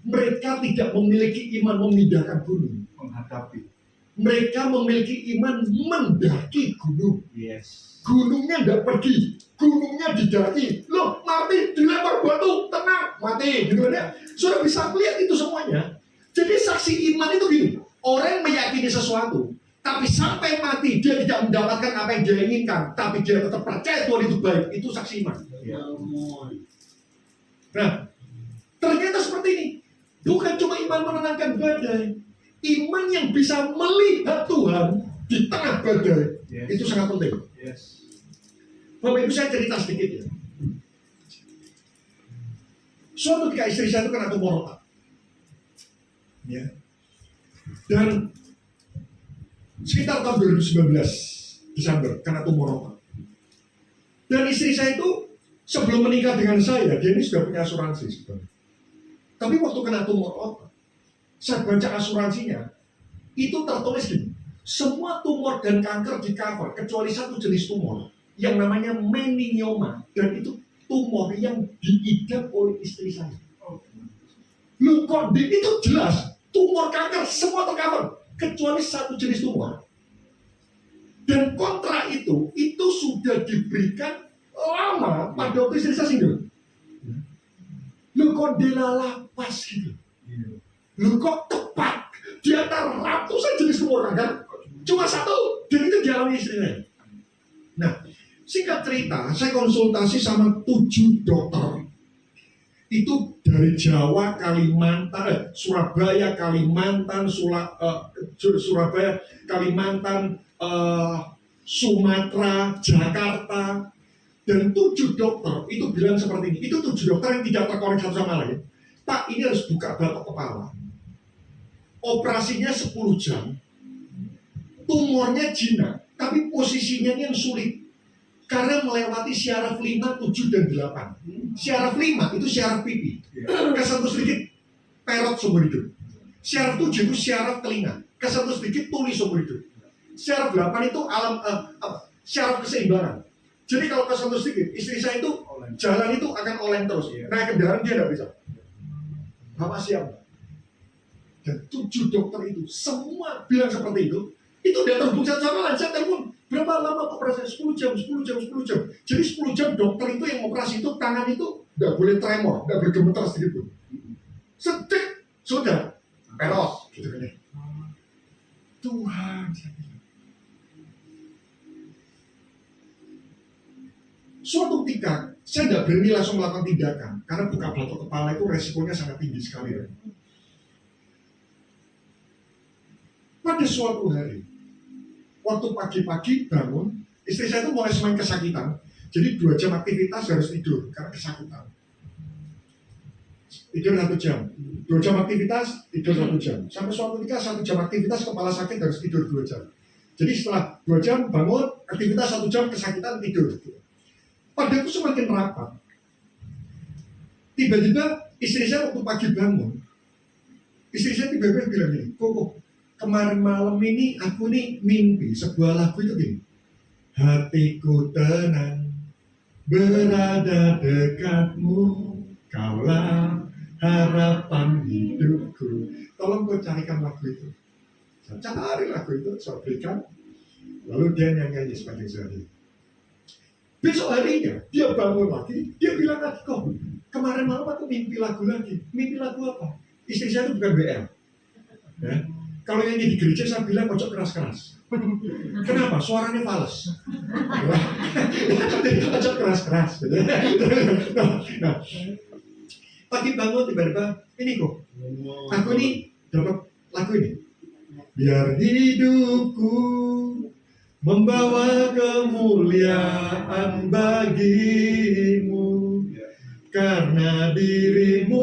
mereka tidak memiliki iman memindahkan gunung. Menghadapi. Mereka memiliki iman mendaki gunung. Yes. Gunungnya tidak pergi, gunungnya didaki. Loh, mati, dilempar batu, tenang, mati. Gitu ya. Sudah bisa melihat itu semuanya. Jadi saksi iman itu gini, orang meyakini sesuatu, tapi sampai mati dia tidak mendapatkan apa yang dia inginkan, tapi dia tetap percaya Tuhan itu baik. Itu saksi iman. Iya. Nah, ternyata seperti ini. Bukan cuma iman menenangkan badai, iman yang bisa melihat Tuhan di tengah badai. Yes. Itu sangat penting. Yes. Bapak Ibu, saya cerita sedikit ya. Suatu ketika istri saya itu kena tumor otak. Ya. Dan sekitar tahun 2019 Desember kena tumor otak. Dan istri saya itu sebelum menikah dengan saya, dia ini sudah punya asuransi sebenarnya. Tapi waktu kena tumor otak, saya baca asuransinya, itu tertulis gini, semua tumor dan kanker di cover kecuali satu jenis tumor yang namanya meningioma, dan itu tumor yang diidap oleh istri saya. Loh kok itu jelas tumor kanker semua tercover kecuali satu jenis tumor, dan kontra itu sudah diberikan lama pada waktu istri saya single. Loh kok dilalapas gitu, loh kok tepat di antara ratusan jenis tumor kanker cuma satu, dan itu dialami istrinya. Nah, singkat cerita, saya konsultasi sama 7 dokter. Itu dari Jawa, Kalimantan, Surabaya, Kalimantan, Surabaya, Kalimantan, Sumatera, Jakarta. Dan 7 dokter itu bilang seperti ini. Itu 7 dokter yang tidak terkonek satu sama lain. Pak, ini harus buka batok kepala. Operasinya 10 jam. Tumornya jinak, tapi posisinya ini yang sulit. Karena melewati syaraf 5, 7, dan 8. Syaraf 5 itu syaraf pipi. Kesentuh sedikit, perut seumur hidup. Syaraf 7 itu syaraf telinga. Kesentuh sedikit, tuli seumur hidup. Syaraf 8 itu syaraf keseimbangan. Jadi kalau kesentuh sedikit, istri saya itu jalan itu akan oleng terus. Naik kendaraan dia tidak bisa. Bapak siap. Dan 7 dokter itu semua bilang seperti itu. Itu udah terbukti sama lain. Saya telepon, berapa lama operasi? 10 jam. Jadi 10 jam dokter itu yang operasi itu, tangan itu nggak boleh tremor, nggak bergemetar sedikit pun. Setik, sudah, perot, gitu kan ya. Tuhan, saya bilang. Suatu ketika, saya nggak berani langsung melakukan tindakan, karena buka batok kepala itu resikonya sangat tinggi sekali. Ya. Pada suatu hari, waktu pagi-pagi bangun, istri saya itu mulai semakin kesakitan. Jadi 2 jam aktivitas harus tidur karena kesakitan. Tidur 1 jam, 2 jam aktivitas, tidur 1 jam. Sampai suatu ketika 1 jam aktivitas, kepala sakit harus tidur 2 jam. Jadi setelah 2 jam bangun, aktivitas 1 jam, kesakitan, tidur. Pada itu semakin rapat. Tiba-tiba istri saya waktu pagi bangun, istri saya tiba-tiba bilang gini, Koko, kemarin malam ini aku nih mimpi sebuah lagu itu gini. Hatiku tenang berada dekatmu, kaulah harapan hidupku. Tolong kau carikan lagu itu. Saya cari lagu itu, saya berikan. Lalu dia nyanyi sepanjang sehari. Besok harinya dia bangun lagi, dia bilang lagi, kok kemarin malam aku mimpi lagu lagi. Mimpi lagu apa? Istri saya itu bukan BL. Ya. Kalau yang di gereja saya bilang pojok keras-keras. Kenapa? Suaranya fals. Pojok keras-keras. Nah, pagi bangun tiba-tiba, ini kok, aku ini dapat lagu ini. Biar hidupku membawa kemuliaan bagimu, karena dirimu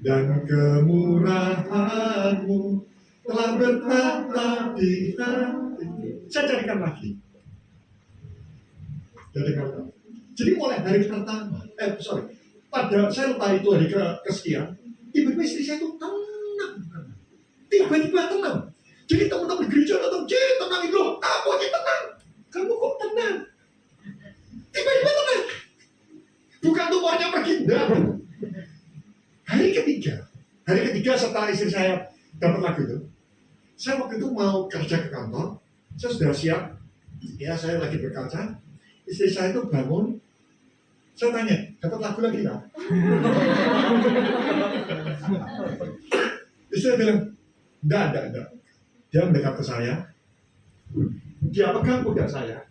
dan kemurahanmu telah bertata di hati. Saya carikan lagi. Jadi mulai hari pertama, pada saya lupa itu hari kesekian, tiba-tiba istri saya itu tenang. Tiba-tiba tenang. Jadi teman-teman gereja datang, tenang loh, apa aja tenang? Kamu kok tenang? Tiba-tiba tenang. Bukan tumornya pergi, enggak. Hari ketiga setelah istri saya dapat lagu itu, saya waktu itu mau kerja ke kantor, saya sudah siap, ya saya lagi berkaca, istri saya itu bangun, saya tanya, dapat lagu lagi nggak? Istri saya bilang, enggak. Dia mendekat ke saya, dia pegang pundak saya,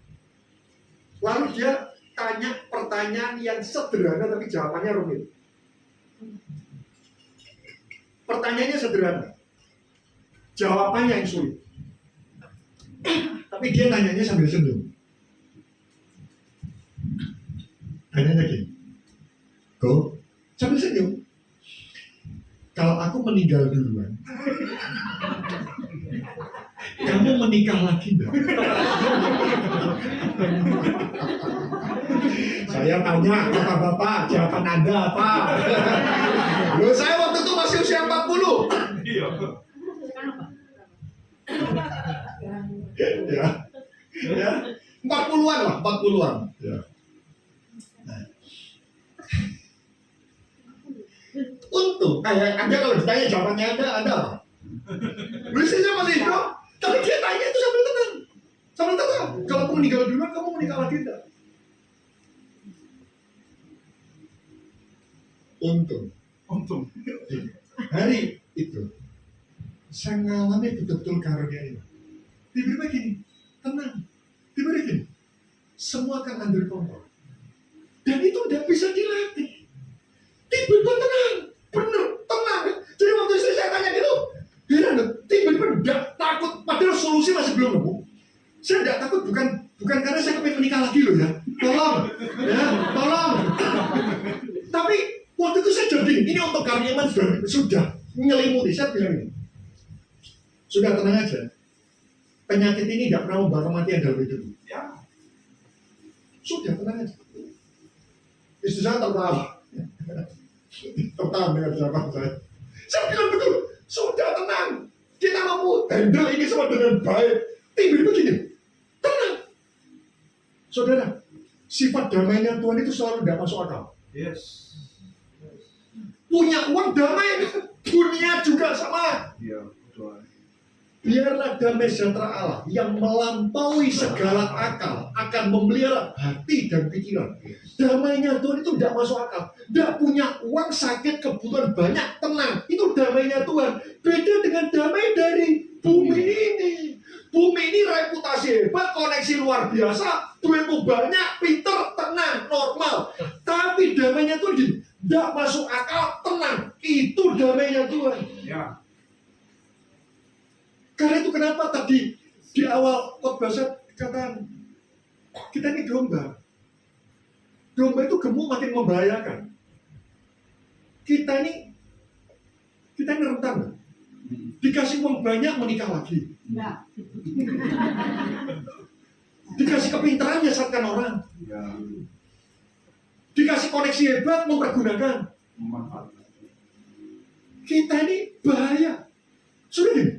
lalu dia tanya pertanyaan yang sederhana tapi jawabannya rumit. Pertanyaannya sederhana, jawabannya yang sulit. Tapi dia nanyanya sambil senyum. Tanyanya gini, kok sambil senyum? Kalau aku meninggal duluan, kamu menikah lagi enggak? Saya tanya, kata Bapak, jawaban Anda apa? Loh, saya waktu itu masih usia 40. Ya. Ya. 40-an lah, 40-an. Ya. Nah. Untung, Anda kalau ditanya jawabannya Anda apa? Biasanya masih hidup, tapi dia tanya itu sambil tenang. Sambil tenang. Kalau kamu meninggal duluan, kamu menikah lagi enggak? Untung. Hari itu, saya ngalami betul-betul karunia ini. Tiba-tiba gini, tenang. Tiba-tiba gini, semua akan under control. Dan itu udah bisa dilatih. Tiba-tiba tenang, bener, tenang. Jadi waktu istri saya tanya gitu, heran, tiba-tiba enggak takut, padahal solusi masih belum nemu. Saya enggak takut bukan karena saya kepengen menikah lagi loh ya. Tolong. Tapi waktu itu saya jadi, ini untuk karunia iman sudah menyelimuti. Saya bilang ini, sudah tenang aja. Penyakit ini enggak pernah membawa kematian dalam hidup. Ya. Sudah tenang aja. Istri saya tertawa dengan jawaban saya. Saya bilang betul, sudah tenang. Kita mau handle ini semua dengan baik. Tiba-tiba begini, tenang. Saudara, sifat damainya Tuhan itu selalu tidak masuk akal. Yes. Punya uang damai, dunia juga sama. Iya, betul. Biarlah damai sejahtera Allah yang melampaui segala akal akan memelihara hati dan pikiran. Damainya Tuhan itu tidak masuk akal. Tidak punya uang, sakit, kebutuhan banyak, tenang. Itu damainya Tuhan. Beda dengan damai dari bumi ini. Bumi ini reputasi hebat, koneksi luar biasa, duitmu banyak, pinter, tenang, normal. Tapi damainya Tuhan gini, tidak masuk akal, tenang. Itu damainya Tuhan. Ya. Karena itu kenapa tadi di awal khotbah saya katakan kita ini domba. Domba itu gemuk makin membahayakan. Kita ini rentan. Dikasih uang banyak menikah lagi. Enggak. Dikasih kepintaran nyesatkan orang. Ya. Dikasih koneksi hebat mempergunakan. Memanfaatkan. Kita ini bahaya. Sudah gini,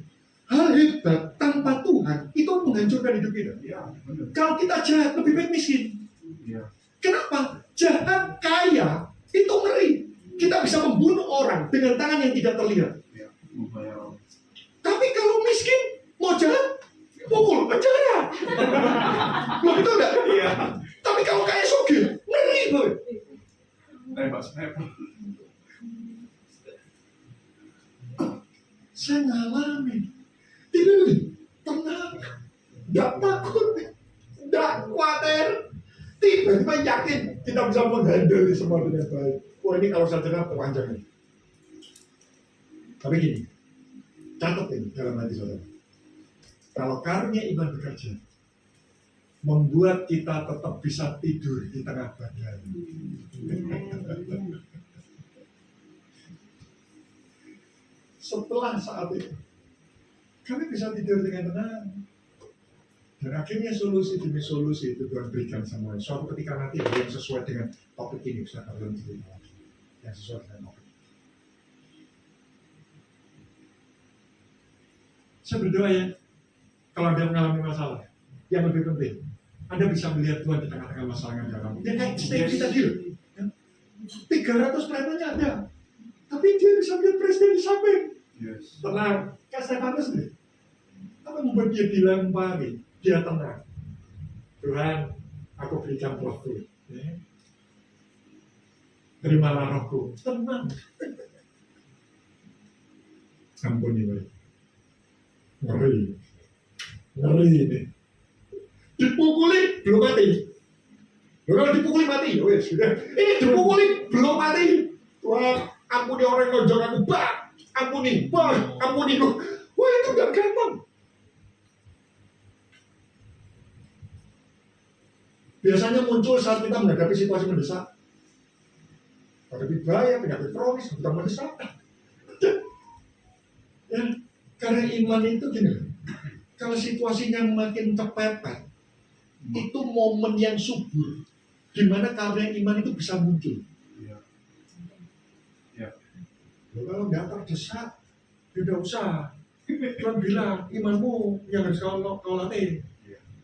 hal hebat tanpa Tuhan itu menghancurkan hidup kita. Ya, benar. Kalau kita jahat lebih baik miskin. Ya. Kenapa? Jahat kaya itu ngeri. Kita bisa membunuh orang dengan tangan yang tidak terlihat. Ya. Membayar. Tapi kalau miskin mau jahat, pukul penjara. Loh betul nggak? Iya. Tapi kalau kaya sugih, ngeri boy. Tembak sniper. Saya ngalamin. Tiba-tiba tenang, nggak takut, nggak khawatir. Tiba-tiba yakin kita bisa menghandle semua dengan baik. Wah ini kalau saya dengar panjang ini. Tapi gini, catat ini dalam hati saudara. Kalau karunia iman bekerja, membuat kita tetap bisa tidur di tengah badan. Setelah saat itu, kami bisa tidur dengan tenang. Dan akhirnya solusi demi solusi itu Tuhan berikan semua. Suatu ketika nanti ada yang sesuai dengan topik ini, bisa kalian cerita lagi. Yang sesuai dengan topik. Saya berdoa ya, kalau Anda mengalami masalah, yang lebih penting, Anda bisa melihat Tuhan di tengah-tengah masalah yang ada. Dia kayak stay kita dulu. 300 pelayanannya ada. Tapi dia bisa melihat presiden di samping. Yes. Tenang, kayak Stefanus nih. Apa yang membuat dia bilang pagi? Dia tenang. Tuhan, aku berikan rohku. Ya. Terimalah rohku. Tenang. Ampuni baik. Ngeri. Ngeri ini. Dipukuli, belum mati. Kalau dipukuli mati, oh ya sudah. Ini dipukuli, belum mati. Wah, ampuni orang yang nonjol aku, bah. Ampuni, bah. Ampuni. Wah, itu gak gampang. Biasanya muncul saat kita menghadapi situasi mendesak. Menghadapi bahaya, penyakit kronis, bukan mendesak. Ya, karena iman itu gini, kalau situasinya makin kepepet, itu momen yang subur, di mana karya iman itu bisa muncul. Ya. Ya. Loh, kalau nggak terdesak, tidak usah. Tuhan bilang, imanmu yang harus kau latih.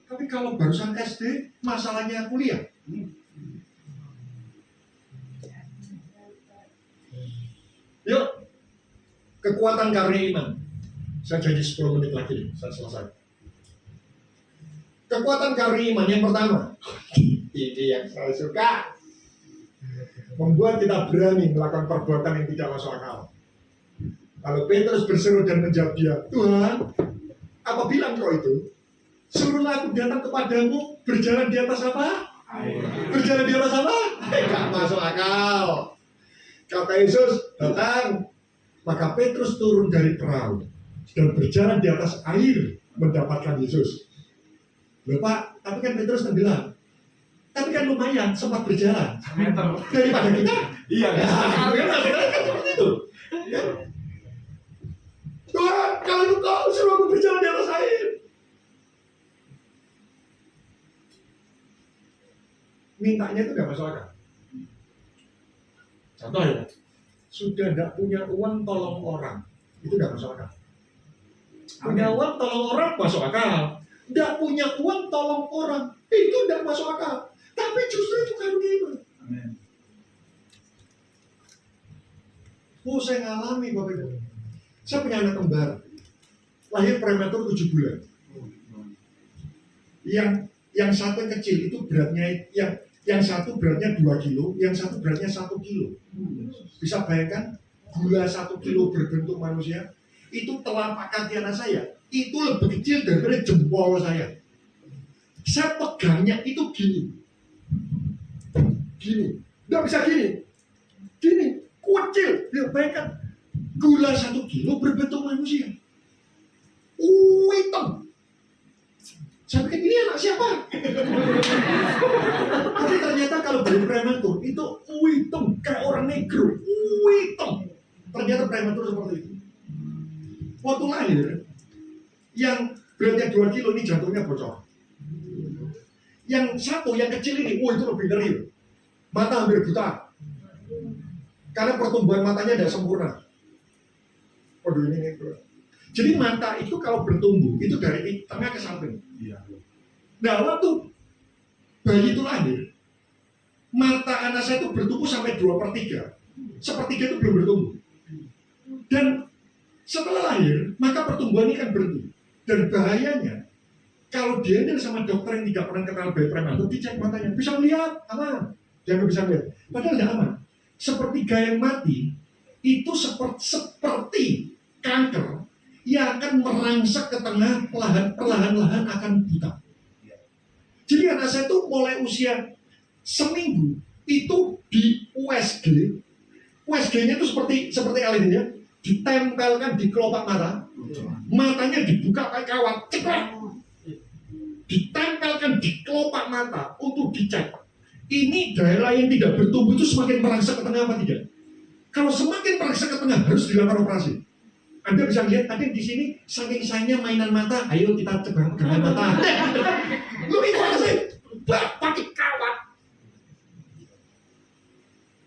Tapi kalau barusan SD, masalahnya kuliah. Yuk, kekuatan karena iman. Saya janji 10 menit lagi, saya selesai. Kekuatan karena iman yang pertama, ini yang saya suka, membuat kita berani melakukan perbuatan yang tidak masuk akal. Kalau Petrus berseru dan menjawab dia, Tuhan, apabila engkau itu, suruhlah aku datang kepadamu, berjalan di atas apa? Berjalan di atas apa? Gak masuk akal. Kata Yesus, datang. Maka Petrus turun dari perahu dan berjalan di atas air mendapatkan Yesus. Loh Pak, tapi kan Petrus bilang, tapi kan lumayan sempat berjalan Meter. daripada kita. Iya. Ya, kan seperti itu. Ya. Tuhan, kalau engkau suruh aku berjalan di atas air. Mintanya itu gak masuk akal. Contoh ya, sudah tidak punya uang tolong orang, itu gak masuk akal. Punya uang tolong orang masuk akal. Tidak punya uang tolong orang, itu tidak masuk akal. Tapi justru itu karunia iman. Amin. Oh, saya ngalami Bapak Ibu. Saya punya anak kembar, lahir prematur 7 bulan. Yang satu kecil itu beratnya, yang satu beratnya 2 kilo, yang satu beratnya 1 kilo. Bisa bayangkan, gula 1 kilo berbentuk manusia, itu telapak kaki anak saya, itu lebih kecil daripada jempol saya. Saya pegangnya itu gini. Gini. Nggak bisa gini. Gini. Kecil. Ya, bayangkan, gula 1 kilo berbentuk manusia. Hitam. Saya pikir ini anak siapa? Tapi ternyata kalau bayi prematur itu hitam kayak orang negro, hitam. Ternyata prematur seperti itu. Waktu lahir, yang beratnya 2 kilo ini jantungnya bocor. Yang satu, yang kecil ini, itu lebih ngeri. Mata hampir buta. Karena pertumbuhan matanya tidak sempurna. Waduh ini negro. Jadi mata itu kalau bertumbuh, itu dari tengah ke samping. Iya. Nah waktu bayi itu lahir, mata anak saya itu bertumbuh sampai 2/3. 1/3 itu belum bertumbuh. Dan setelah lahir, maka pertumbuhan ini kan berhenti. Dan bahayanya, kalau dia sama dokter yang tidak pernah kenal bayi prematur, dicek matanya, bisa melihat, aman. Dia nggak bisa melihat. Padahal tidak aman. Sepertiga yang mati, itu seperti kanker yang akan merangsek ke tengah, perlahan-lahan akan buta. Jadi anak saya itu mulai usia seminggu itu di USG. USG-nya itu seperti kali ini ya, ditempelkan di kelopak mata, matanya dibuka pakai kawat, cekrek, ditempelkan di kelopak mata untuk dicek. Ini daerah yang tidak bertumbuh itu semakin merangsek ke tengah apa tidak? Kalau semakin merangsek ke tengah harus dilakukan operasi. Anda bisa lihat tadi di sini saking sayangnya mainan mata, ayo kita pegangan mata. Lu itu apa sih? Pakai kawat.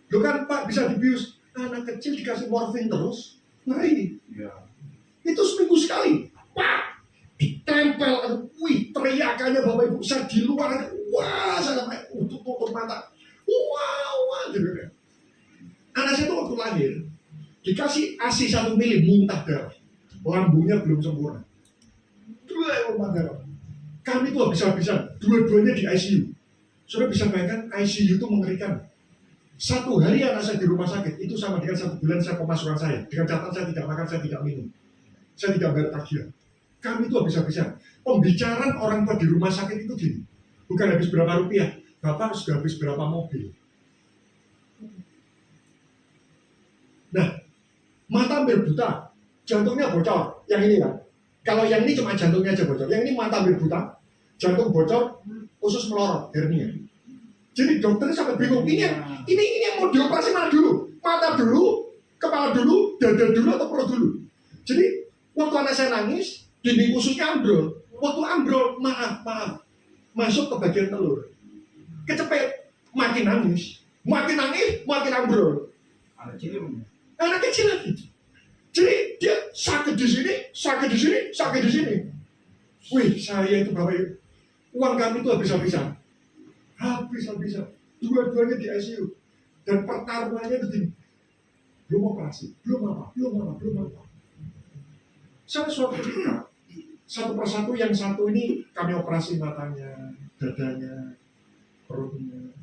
Lu kan Pak bisa dibius, anak kecil dikasih morfin terus, ngeri. Iya. Itu seminggu sekali, Pak, ditempel, teriakannya Bapak Ibu, saya di luar, wah, saya sampai tutup mata, wah, gitu kan. Anak saya itu waktu lahir, dikasih ASI 1 mili muntah darah, lambungnya belum sempurna, muntah darah. Kami itu habis-habisan, dua-duanya di ICU. Sudah bisa bayangkan ICU itu mengerikan. 1 hari anak saya di rumah sakit itu sama dengan 1 bulan saya pemasukan saya. Dengan catatan saya tidak makan, saya tidak minum, saya tidak bayar tagihan. Kami itu habis-habisan. Pembicaraan orang tua di rumah sakit itu gini, bukan habis berapa rupiah, Bapak sudah habis berapa mobil. Nah, mata hampir buta, jantungnya bocor. Yang ini kan, kalau yang ini cuma jantungnya aja bocor, yang ini mata hampir buta, jantung bocor, usus melorot, hernia. Jadi dokternya sampai bingung, ini yang mau dioperasi mana dulu? Mata dulu, kepala dulu, dada dulu atau perut dulu? Jadi waktu anak saya nangis, dinding ususnya ambrol. Waktu ambrol, maaf, masuk ke bagian telur, kecepet, makin nangis, makin ambrol. Anak kecil lagi. Jadi dia sakit di sini. Wih, saya itu Bapak Ibu. Uang kami itu habis-habisan. Habis-habisan. Dua-duanya di ICU. Dan pertarungannya itu gini. Belum operasi, belum apa. Sampai suatu ketika, satu persatu yang satu ini kami operasi matanya, dadanya, perutnya.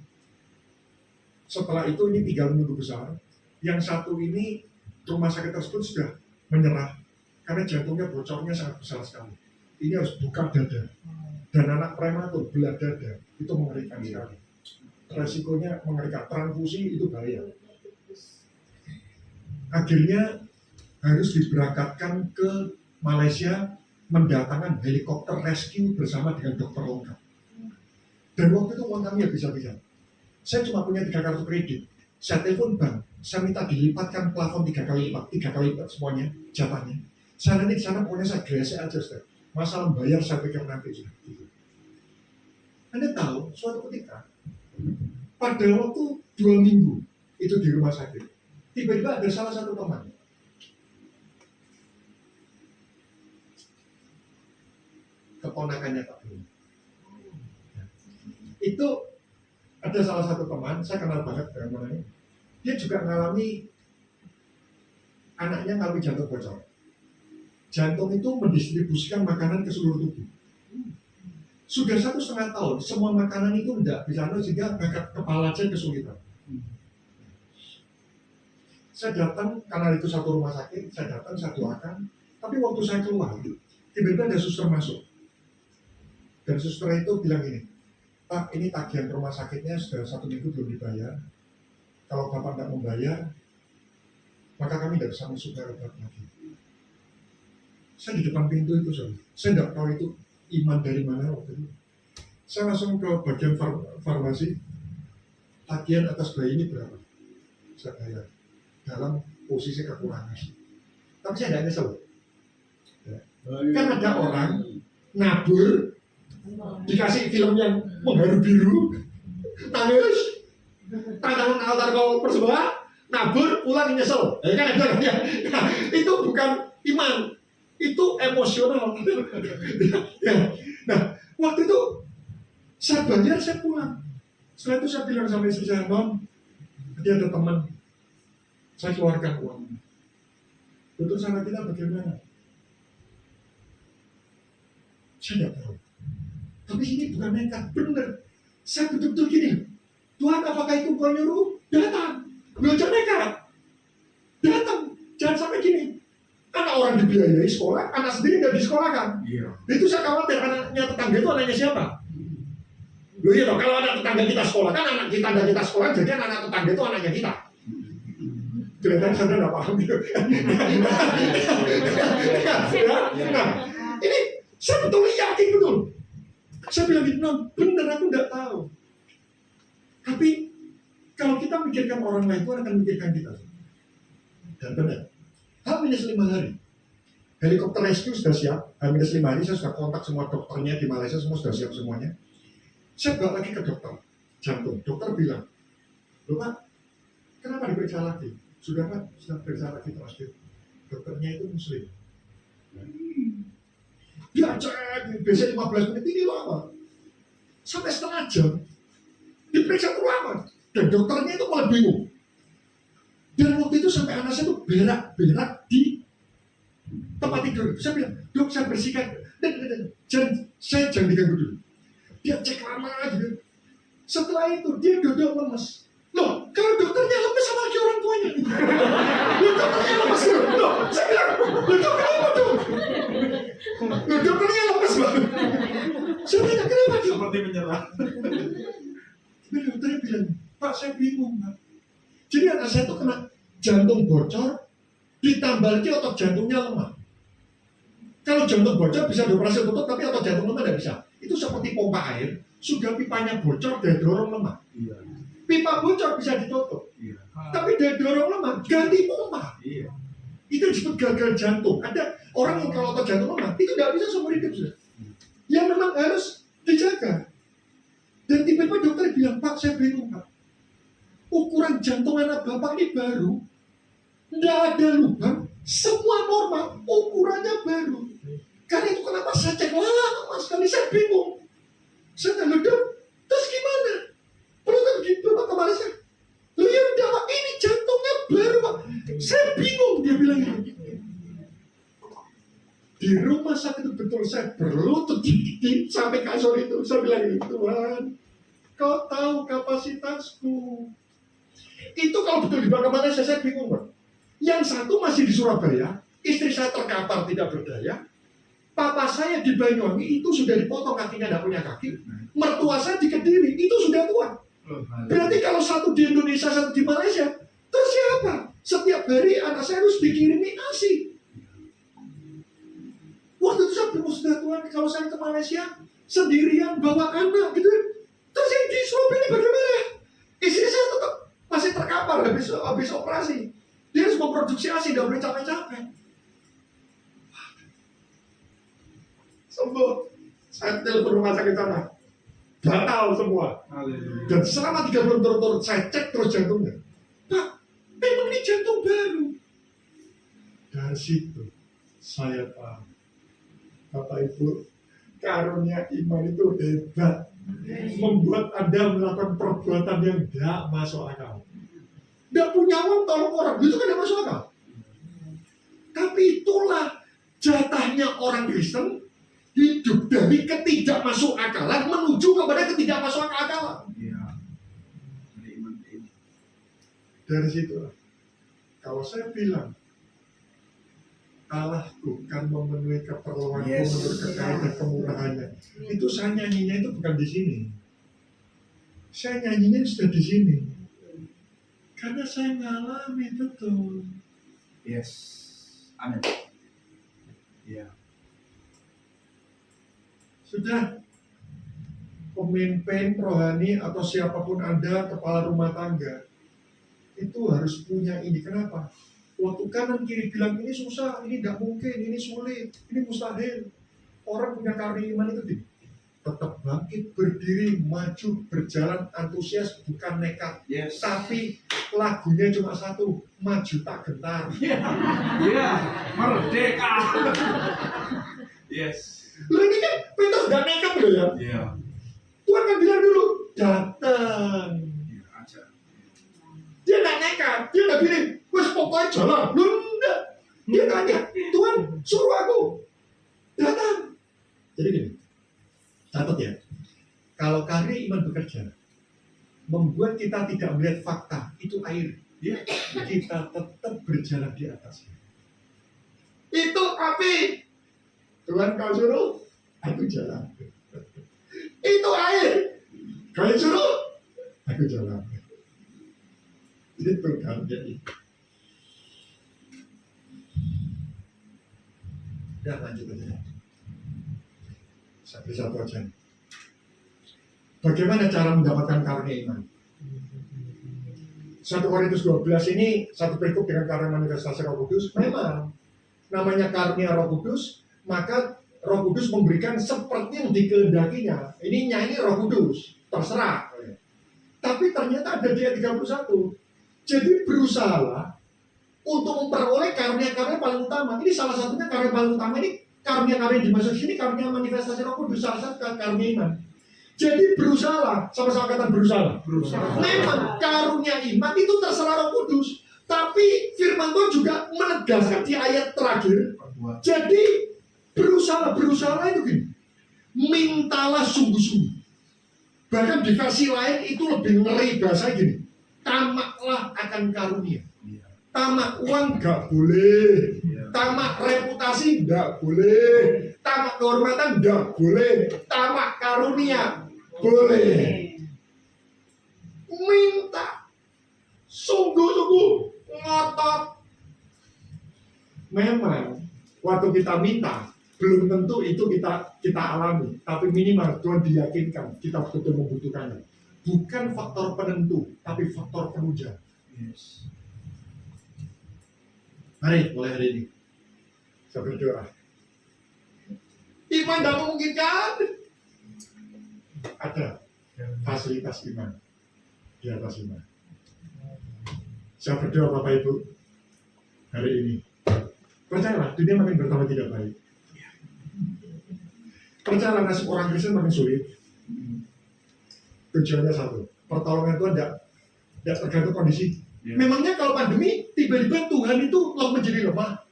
Setelah itu ini 3 minggu besar. Yang satu ini rumah sakit tersebut sudah menyerah karena jantungnya bocornya sangat besar sekali. Ini harus buka dada. Dan anak prematur belah dada itu mengerikan sekali. Resikonya mengerikan, transfusi itu bahaya. Akhirnya harus diberangkatkan ke Malaysia mendatangkan helikopter rescue bersama dengan dokter lengkap. Dan waktu itu uang kami habis-habisan. Saya cuma punya 3 kartu kredit. Saya telepon bank, saya minta dilipatkan plafon 3 kali lipat semuanya, jatahnya. Saya nanti di sana pokoknya saya gresek aja, Ustaz. Masalah bayar saya pikir nanti sudah. Anda tahu, suatu ketika, pada waktu 2 minggu itu di rumah sakit, tiba-tiba ada salah satu teman. Keponakannya Pak Bro. Itu ada salah satu teman, saya kenal banget dengan orangnya. Dia juga mengalami anaknya ngalami jantung bocor. Jantung itu mendistribusikan makanan ke seluruh tubuh. Sudah 1,5 tahun, semua makanan itu tidak bisa sehingga bakat kepala aja kesulitan. Saya datang, karena itu satu rumah sakit, saya datang, saya doakan. Tapi waktu saya keluar, tiba-tiba ada suster masuk. Dan suster itu bilang ini, Pak, ini tagihan rumah sakitnya sudah 1 minggu belum dibayar. Kalau Bapak tidak membayar, maka kami tidak bisa masuk ke Bapak lagi. Saya di depan pintu itu, saya tidak tahu itu iman dari mana waktu itu. Saya langsung ke bagian farmasi, tagihan atas bayi ini berapa? Saya bayar. Dalam posisi kekurangan. Tapi saya tidak nyesel. Ya. Kan ada orang nabur, dikasih film yang mengharu biru, nangis, tantangan altar kau persembahan, nabur, pulang nyesel. Kan ada ya. Nah, itu bukan iman, itu emosional. Ya. Nah, waktu itu saya bayar, saya pulang. Setelah itu saya bilang sama istri saya, Mom, dia ada teman, saya keluarkan uang. Untuk sana kita bagaimana? Saya tidak tahu. Tapi ini bukan nekat, benar. Saya betul-betul gini, Tuhan apakah itu Kau nyuruh? Datang. Belajar nekat. Datang. Jangan sampai gini. Anak orang dibiayai sekolah, anak sendiri nggak disekolahkan. Iya. Itu saya khawatir anaknya tetangga itu anaknya siapa? Loh iya loh, kalau anak tetangga kita sekolah, kan anak tetangga kita sekolah, jadi anak tetangga itu anaknya kita. Kelihatan saya nggak paham gitu. Nah, ini saya betul yakin betul. Saya bilang gitu, non, bener aku nggak tahu. Tapi kalau kita mikirkan orang lain, Tuhan akan mikirkan kita. Dan benar. H-5 hari. Helikopter rescue sudah siap. H-5 hari saya sudah kontak semua dokternya di Malaysia, semua sudah siap semuanya. Saya bawa lagi ke dokter jantung. Dokter bilang, loh Pak, kenapa diperiksa lagi? Sudah Pak, sudah periksa lagi terakhir. Dokternya itu Muslim. Dia cek, biasanya 15 menit ini lama. Sampai setengah jam. Diperiksa terlalu lama. Dan dokternya itu malah bingung. Dan waktu itu sampai anak saya itu berak-berak di tempat tidur. Saya bilang, dok saya bersihkan. Jangan diganggu dulu. Dia cek lama gitu. Setelah itu dia duduk lemes. Loh, kalau dokternya lemes sama lagi orang tuanya. Loh, dokternya lemes. Loh, saya bilang, loh dok kenapa dok? Loh, dokternya lemes banget. Saya tanya, kenapa dok? Seperti menyerah. Tapi dokternya bilang, Pak saya bingung Pak. Jadi anak saya itu kena jantung bocor, ditambah lagi otot jantungnya lemah. Kalau jantung bocor bisa dioperasi tutup, tapi otot jantung lemah tidak bisa. Itu seperti pompa air, sudah pipanya bocor dan dorong lemah. Iya. Pipa bocor bisa ditutup, Iya. tapi dari dorong lemah, ganti pompa. Iya. Itu disebut gagal jantung. Ada orang yang kalau otot jantung lemah, itu tidak bisa seumur hidup sudah. Yang memang harus dijaga. Dan tiba-tiba dokter bilang, Pak saya bingung Pak. Ukuran jantung anak Bapak ini baru, tidak ada lubang, semua normal, ukurannya baru. Karena itu kenapa saya cek lama sekali, saya bingung. Saya tanya, terus gimana? Perlu gitu Pak ke Malaysia? Loh ya udah Pak, ini jantungnya baru Pak. Saya bingung, dia bilang gitu. Di rumah sakit itu betul saya berlutut sampai kasur itu. Saya bilang gitu, Tuhan, kau tahu kapasitasku. Itu kalau betul dibawa ke Malaysia, saya bingung Pak. Yang satu masih di Surabaya, istri saya terkapar tidak berdaya. Papa saya di Banyuwangi itu sudah dipotong kakinya, tidak punya kaki. Mertua saya di Kediri, itu sudah tua. Berarti kalau satu di Indonesia, satu di Malaysia, terus siapa? Setiap hari anak saya harus dikirimi ASI. Waktu itu saya bingung, sudah Tuhan, kalau saya ke Malaysia sendirian bawa anak gitu. Terus yang di Surabaya ini bagaimana? Istri saya tetap masih terkapar habis operasi. Dia harus memproduksi ASI, tidak boleh capek-capek. Sembuh. Saya telepon rumah sakit sana. Batal semua. Dan selama 3 bulan turut-turut saya cek terus jantungnya. Pak, memang ini jantung baru. Dari situ saya paham. Bapak Ibu, karunia iman itu hebat. Membuat Anda melakukan perbuatan yang tidak masuk akal. Tidak punya uang tolong orang, itu kan tidak masuk akal. Tapi itulah jatahnya orang Kristen, hidup dari ketidakmasuk akalan menuju kepada ketidakmasuk akalan. Dari situlah, kalau saya bilang Allahku kan memenuhi keperluanku menurut kekayaan dan kemurahannya, itu saya nyanyinya itu bukan di sini. Saya nyanyinya sudah di sini. Karena saya ngalami betul. Yes. Amin. Iya. Sudah, pemimpin rohani atau siapapun Anda, kepala rumah tangga, itu harus punya ini. Kenapa? Waktu kanan kiri bilang ini susah, ini tidak mungkin, ini sulit, ini mustahil. Orang punya karunia iman itu tetap bangkit, berdiri, maju, berjalan, antusias, bukan nekat. Yes. Tapi lagunya cuma satu, maju tak gentar. Iya. Merdeka. Yes. Loh ini kan Petrus gak nekat loh ya. Iya. Tuhan kan bilang dulu, datang. Iya aja. Dia gak nekat, dia gak bilang, wes pokoknya jalan. Loh enggak. Dia tanya, Tuhan suruh aku datang. Jadi gini, catat ya. Kalau karunia iman bekerja, membuat kita tidak melihat fakta, itu air. Ya, kita tetap berjalan di atasnya. Itu api. Tuhan kau suruh, aku jalan. Itu air. Kau suruh, aku jalan. Itu kan jadi. Udah lanjut aja. Satu aja. Bagaimana cara mendapatkan karunia iman? 1 Korintus 12 ini satu perikop dengan karunia manifestasi Roh Kudus. Memang namanya karunia Roh Kudus, maka Roh Kudus memberikan seperti yang dikehendakinya. Ini nyanyi Roh Kudus, terserah. Tapi ternyata ada di ayat 31. Jadi berusahalah untuk memperoleh karunia-karunia paling utama. Ini salah satunya karunia paling utama ini karunia-karunia yang dimaksud sini karunia manifestasi Roh Kudus, salah satu karunia iman. Jadi berusahalah, sama-sama kata berusaha. Memang karunia iman itu terserah Roh Kudus, tapi Firman Tuhan juga menegaskan di ayat terakhir. Jadi berusaha itu gini, mintalah sungguh-sungguh. Bahkan di versi lain itu lebih ngeri bahasa gini, tamaklah akan karunia. Tamak uang gak boleh, tamak reputasi gak boleh, tamak kehormatan gak boleh, tamak karunia boleh. Minta sungguh-sungguh, ngotot. Memang waktu kita minta belum tentu itu kita alami, tapi minimal Tuhan diyakinkan kita betul membutuhkannya. Bukan faktor penentu, tapi faktor penunjang. Yes. Mari mulai hari ini saya berdoa. Iman tidak memungkinkan. Ada fasilitas iman di atas iman. Saya berdoa Bapak Ibu hari ini. Percayalah, dunia makin bertambah tidak baik. Percayalah, nasib orang Kristen makin sulit. Tujuannya satu, pertolongan Tuhan tidak tergantung kondisi. Ya. Memangnya kalau pandemi, tiba-tiba Tuhan itu menjadi lemah.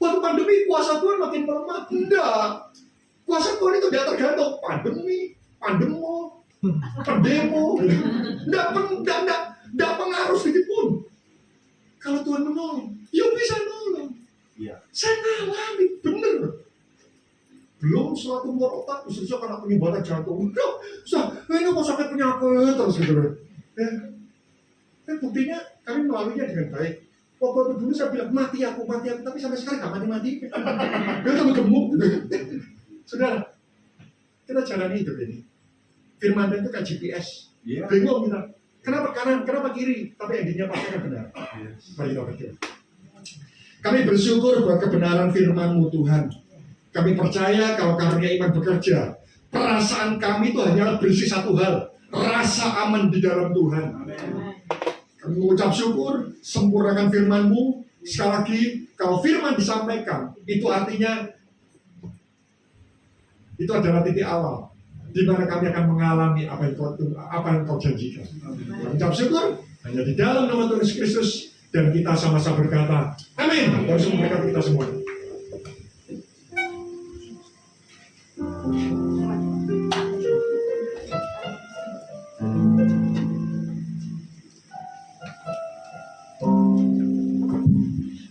Waktu pandemi, kuasa Tuhan makin melemah. Enggak. Kuasa Tuhan itu tidak tergantung pandemi, pandemo. Enggak pengaruh sedikit pun. Kalau Tuhan menolong, ya bisa nolong. Iya. Saya ngalami, bener. Belum suatu mur otak, khususnya karena penyumbatan jantung. Ini kok sakit penyakit terus gitu. Buktinya kami melaluinya dengan baik. Waktu dulu saya bilang mati aku, tapi sampai sekarang nggak mati. Dia tambah gemuk. Saudara, kita jalani hidup ini. Firman Tuhan itu kan GPS. Iya. Bingung kita. Kenapa kanan, kenapa kiri? Tapi endingnya pasti akan benar. Yes. Mari kita berdoa. Kami bersyukur buat kebenaran firman-Mu Tuhan. Kami percaya kalau karunia iman bekerja, perasaan kami itu hanya berisi satu hal, rasa aman di dalam Tuhan. Kami mengucap syukur, sempurnakan firman-Mu. Sekali lagi, kalau firman disampaikan, itu artinya itu adalah titik awal di mana kami akan mengalami apa yang kau janjikan. Mengucap syukur hanya di dalam nama Tuhan Yesus Kristus, dan kita sama-sama berkata, amin. Tuhan Yesus memberkati kita semua.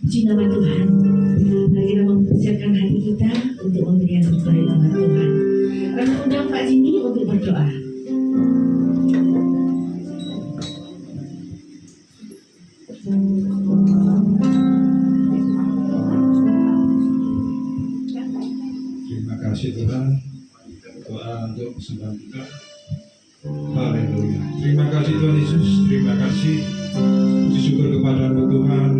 Puji nama Tuhan. Mari kita mempersiapkan hati kita untuk memberikan terbaik buat Tuhan. Kami undang Pak Jimmy untuk berdoa. Terima kasih Tuhan. Doa untuk persembahan kita. Haleluya. Terima kasih Tuhan Yesus. Terima kasih. Puji syukur kepada-Mu Tuhan.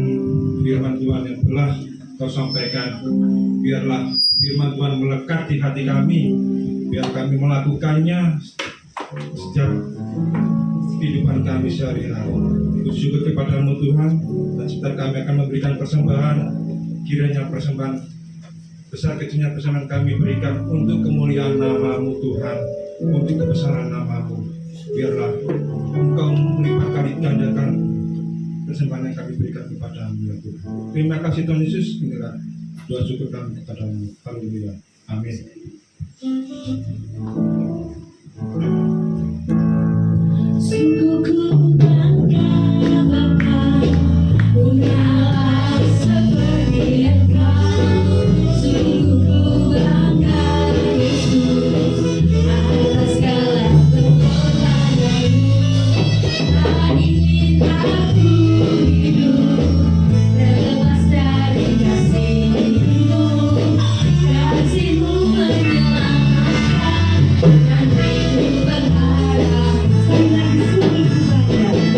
Firman Tuhan yang telah Kau sampaikan, biarlah firman Tuhan melekat di hati kami, biar kami melakukannya setiap kehidupan kami sehari-hari. Puji syukur kepada-Mu Tuhan, dan sebentar kami akan memberikan persembahan. Kiranya persembahan besar kecilnya persembahan kami berikan untuk kemuliaan nama-Mu Tuhan, untuk kebesaran nama-Mu. Biarlah Engkau melipat kali gandakan persembahan yang kami berikan kepada-Mu ya Tuhan. Terima kasih Tuhan Yesus. Inilah doa syukur kami kepada-Mu. Haleluya. Amin. Sungguh ku bangga Bapa, punya Allah seperti Engkau. Sungguh ku bangga Yesus, atas segala pertolongan-Mu. Tak ingin aku hidup terlepas dari kasih-Mu. Kasih-Mu menyelamatkan, dan ku berharap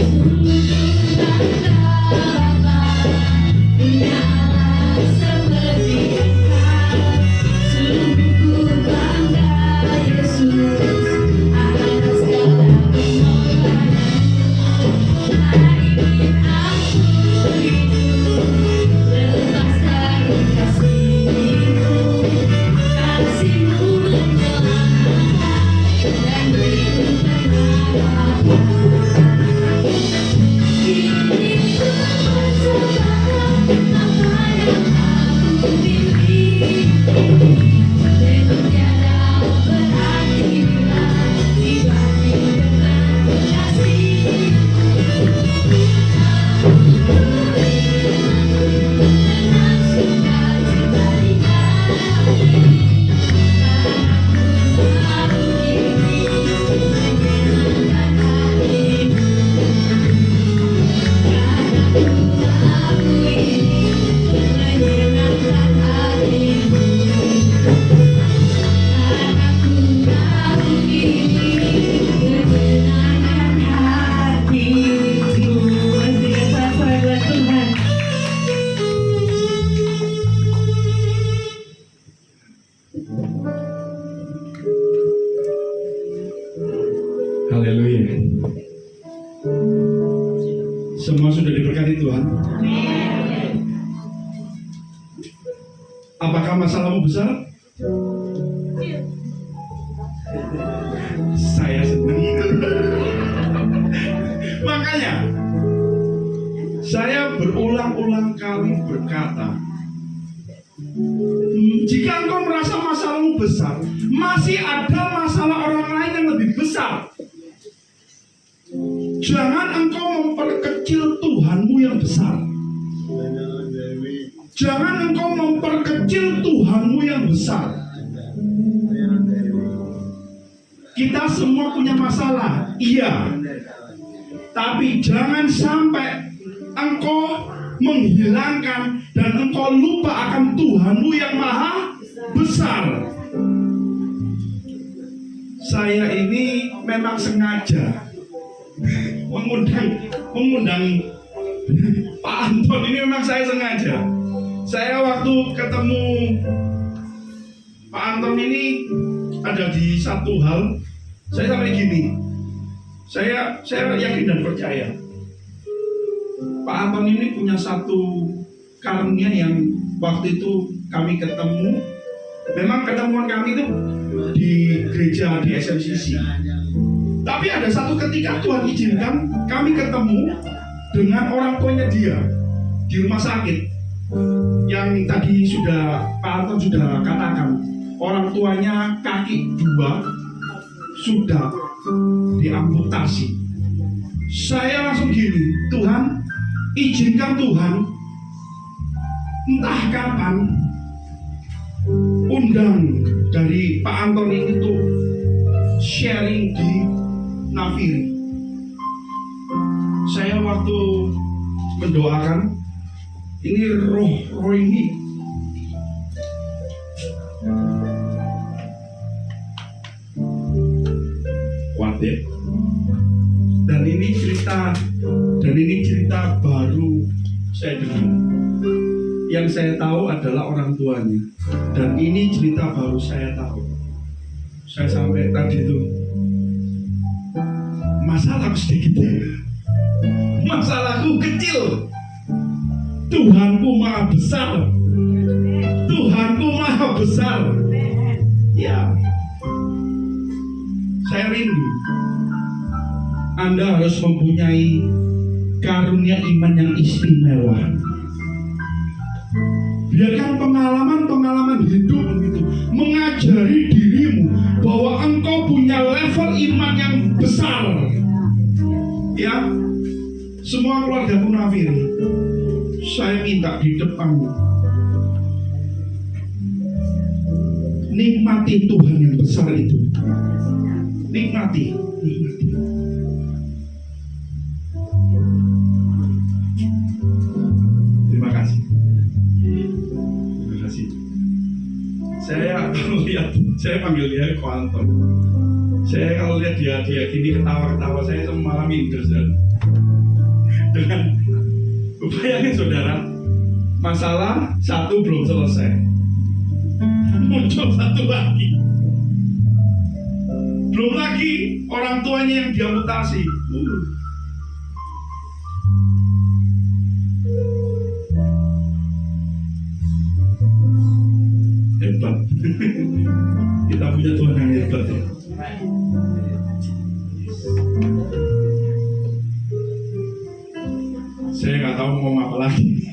sungguh bangga Bapa, punya Allah seperti Engkau. Sungguh ku bangga Yesus, atas segala pertolongan-Mu. Tak ingin aku hidup terlepas dari kasih-Mu. Kasih-Mu menyelamatkan, dan ku berharap. Kini ku persembahkan apa yang aku miliki. Memang tiada berarti bila dibanding dengan kasih. Dengan sukacita di hati, karena ku ini menyenangkan hati-Mu. Aku ini menyenangkan hati-Mu. Aku ini menyenangkan hati-Mu. Berikan apa buat Tuhan. Haleluya. Semua sudah diberkati Tuhan. Apakah masalahmu besar? berulang-ulang kali berkata, jika engkau merasa masalahmu besar, masih ada masalah orang lain yang lebih besar. Jangan engkau memperkecil Tuhanmu yang besar. Jangan engkau memperkecil Tuhanmu yang besar. Kita semua punya masalah, iya. Tapi jangan sampai engkau menghilangkan dan engkau lupa akan Tuhanmu yang maha besar. Saya ini memang sengaja mengundang Pak Anton ini, memang saya sengaja. Saya waktu ketemu Pak Anton ini ada di satu hal, saya sampai gini, saya yakin dan percaya Pak Anton ini punya satu karunia yang waktu itu kami ketemu. Memang ketemuan kami itu di gereja di SMCC. Tapi ada satu ketika Tuhan izinkan kami ketemu dengan orang tuanya dia di rumah sakit. Yang tadi sudah Pak Anton sudah katakan, orang tuanya kaki dua sudah diamputasi. Saya langsung gini, Tuhan, izinkan Tuhan, entah kapan undang dari Pak Anton ini tuh sharing di Nafiri. Saya waktu mendoakan, ini roh ini kuat ya. Dan ini cerita baru saya dengar. Yang saya tahu adalah orang tuanya. Dan ini cerita baru saya tahu. Saya sampai tadi itu masalahku sedikit ya. Masalahku kecil. Tuhanku maha besar. Tuhanku maha besar. Ya. Saya rindu Anda harus mempunyai karunia iman yang istimewa. Biarkan pengalaman-pengalaman hidup itu mengajari dirimu bahwa engkau punya level iman yang besar. Ya, semua keluarga Nafiri, saya minta di depanmu, nikmati Tuhan yang besar itu. Nikmati. Terima kasih. Saya kalau lihat, saya panggil dia Anton. Saya kalau lihat dia gini ketawa-ketawa, saya malah minder. Dengan bayangin saudara, masalah satu belum selesai, muncul satu lagi. Belum lagi orang tuanya yang diamputasi. Hebat. Kita punya Tuhan yang hebat ya. Saya nggak tahu mau apa lagi.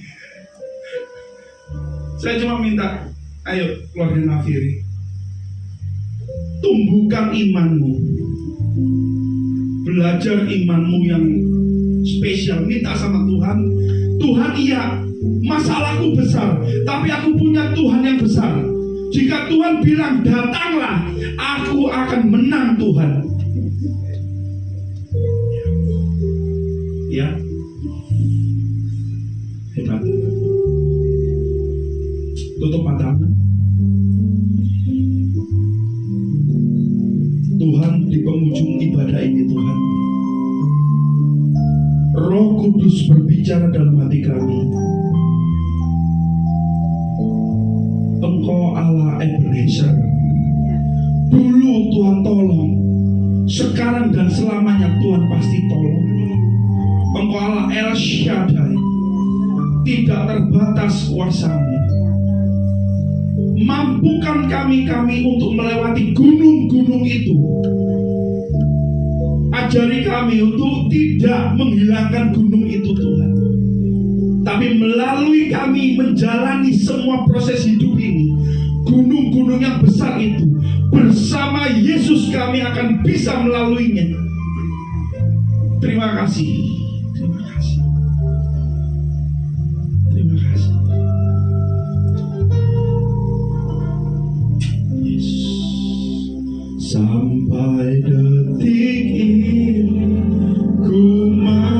Saya cuma minta, ayo keluarga Nafiri, tumbuhkan imanmu, belajar imanmu yang spesial. Minta sama Tuhan, Tuhan iya, masalahku besar, tapi aku punya Tuhan yang besar. Jika Tuhan bilang datanglah, aku akan menang Tuhan. Ya, hebat. Tutup matamu. Tuhan, di penghujung ibadah ini Tuhan, Roh Kudus berbicara dalam hati kami. Engkau Allah Ebenezer. Dulu Tuhan tolong, sekarang dan selamanya Tuhan pasti tolong. Engkau Allah El Shaddai, tidak terbatas kuasamu. Mampukan kami untuk melewati gunung-gunung itu. Ajari kami untuk tidak menghilangkan gunung itu Tuhan. Tapi melalui kami menjalani semua proses hidup ini, gunung-gunung yang besar itu, bersama Yesus kami akan bisa melaluinya. Terima kasih. Terima kasih. Terima kasih. Yesus. Sampai detik ini ku melihat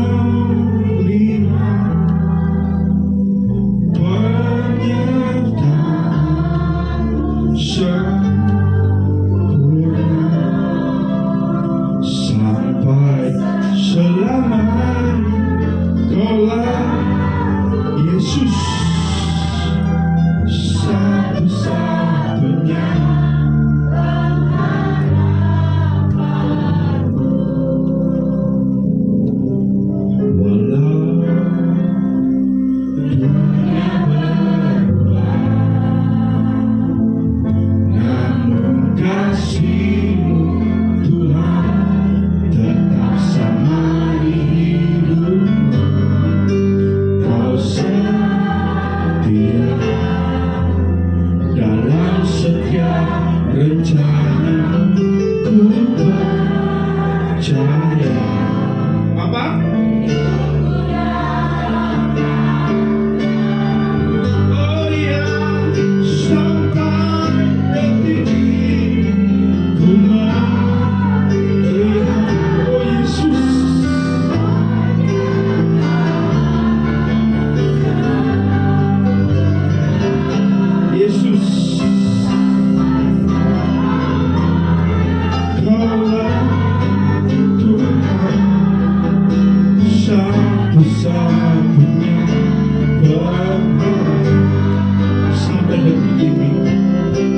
penyertaan sempurna sampai selamanya. Kaulah Yesus satu-satunya.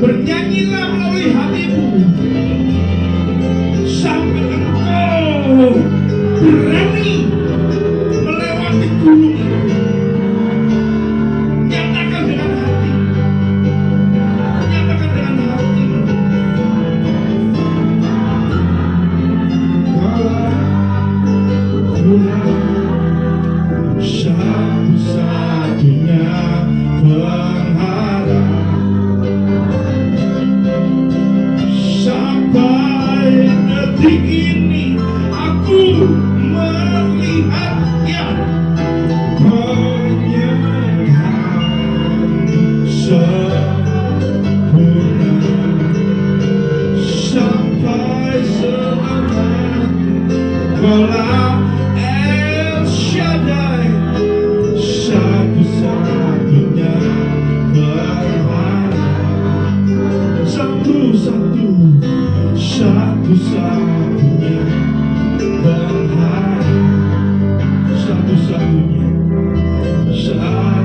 Bernyanyilah melalui hatimu sampai engkau berani melewati gunung. Nyatakan dengan hati. Nyatakan dengan hati. Tuhan satu-satunya pengharap. Sampai detik ini aku melihatnya, penyertaan sempurna sampai selamanya. Kaulah El Shaddai, satu-satunya pengharap. Satu-satunya pengharap.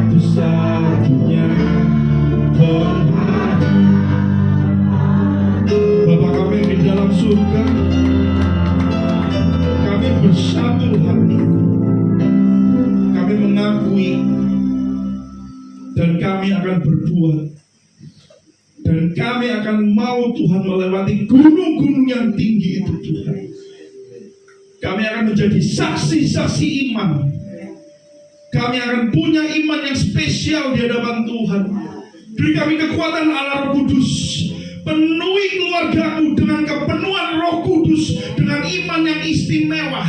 Satu-satunya pengharap. Bapa kami di dalam surga, kami bersatu hati, kami mengakui dan kami akan berbuat. Dan kami akan mau Tuhan melewati gunung-gunung yang tinggi itu Tuhan. Kami akan menjadi saksi-saksi iman. Kami akan punya iman yang spesial di hadapan Tuhan. Beri kami kekuatan Allah Roh Kudus. Penuhi keluargaku dengan kepenuhan Roh Kudus, dengan iman yang istimewa.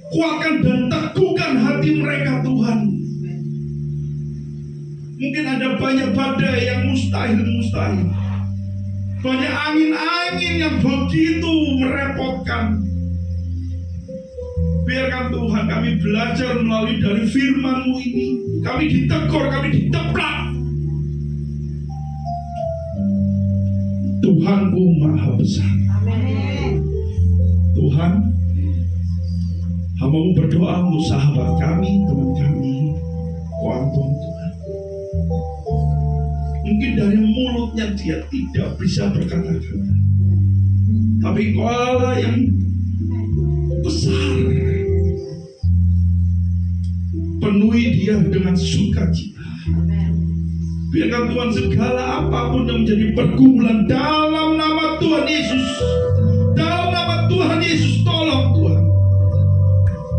Kuatkan dan teguhkan hati mereka Tuhan. Mungkin ada banyak badai yang mustahil. Banyak angin-angin yang begitu merepotkan. Biarkan Tuhan kami belajar melalui dari firman-Mu ini. Kami ditegur, kami diteplak. Tuhanku Maha Besar. Tuhan, hamba-Mu berdoa untuk sahabat kami, teman kami, Tuhan. Mungkin dari mulutnya dia tidak bisa berkata-kata, tapi Engkau Allah yang besar. Penuhi dia dengan sukacita. Biarkan Tuhan segala apapun yang menjadi pergumulan dalam nama Tuhan Yesus. Dalam nama Tuhan Yesus, tolong Tuhan.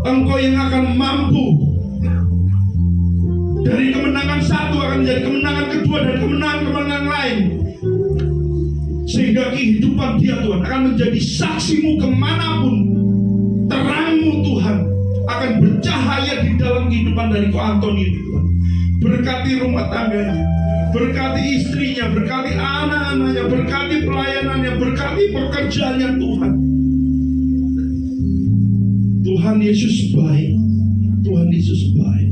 Engkau yang akan mampu menjadi kemenangan kedua dan kemenangan lain. Sehingga kehidupan dia Tuhan akan menjadi saksimu kemanapun. Terangmu Tuhan akan bercahaya di dalam kehidupan dari Ko Antoni ini Tuhan. Berkati rumah tangganya, berkati istrinya, berkati anak-anaknya, berkati pelayanannya, berkati pekerjaannya Tuhan. Tuhan Yesus baik, Tuhan Yesus baik.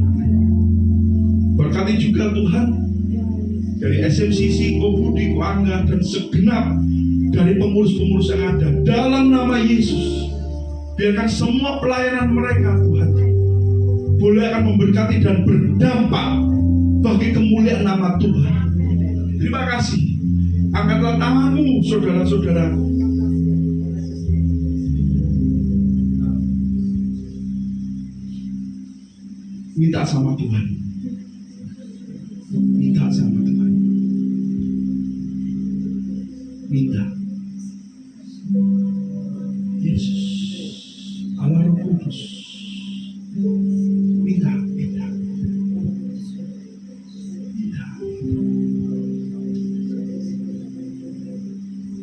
Berkati juga Tuhan dari SMCC, Ko Budi, Ko Angga, dan segenap dari pengurus-pengurus yang ada. Dalam nama Yesus, biarkan semua pelayanan mereka Tuhan boleh akan memberkati dan berdampak bagi kemuliaan nama Tuhan. Terima kasih. Angkatlah tanganmu saudara-saudaraku. Minta sama Tuhan. Minta sama Tuhan. Minta. Yesus, Allah Roh Kudus. Minta.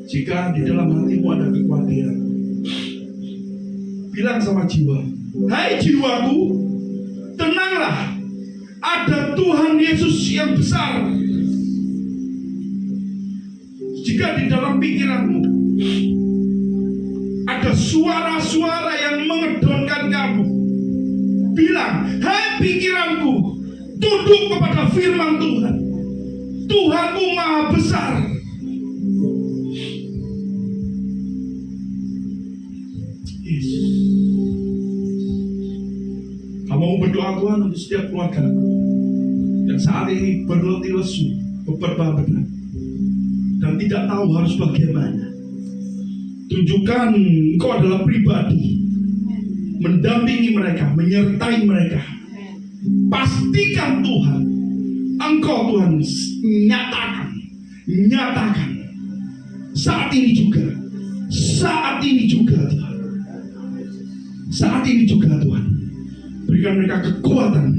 Jika di dalam hatimu ada kekhawatiran, bilang sama jiwa, hai jiwaku, tenanglah, ada Tuhan Yesus yang besar. Jika di dalam pikiranmu ada suara-suara yang mengedonkan kamu, bilang, hai pikiranku, tunduk kepada firman Tuhan. Tuhanmu maha besar. Yesus. Kamu mau berdoa Tuhan untuk setiap keluarga yang saat ini berletih lesu, beberapa benar, dan tidak tahu harus bagaimana. Tunjukkan Engkau adalah pribadi, mendampingi mereka, menyertai mereka. Pastikan Tuhan, Engkau Tuhan nyatakan saat ini juga Tuhan. Saat ini juga Tuhan, berikan mereka kekuatan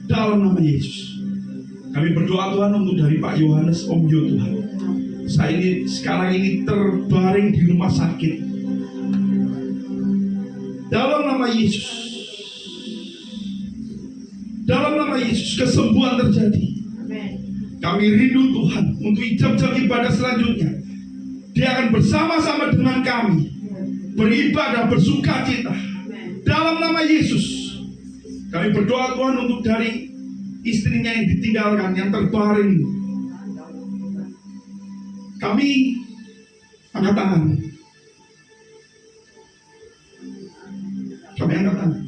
dalam nama Yesus. Kami berdoa Tuhan untuk dari Pak Yohanes Om Yo Tuhan. Sekarang ini terbaring di rumah sakit. Dalam nama Yesus. Dalam nama Yesus kesembuhan terjadi. Kami rindu Tuhan untuk jam-jam ibadah selanjutnya. Dia akan bersama-sama dengan kami beribadah, bersuka cita. Dalam nama Yesus kami berdoa Tuhan untuk dari istrinya yang ditinggalkan, yang terbaring. Kami angkat tangan. Kami angkat tangan.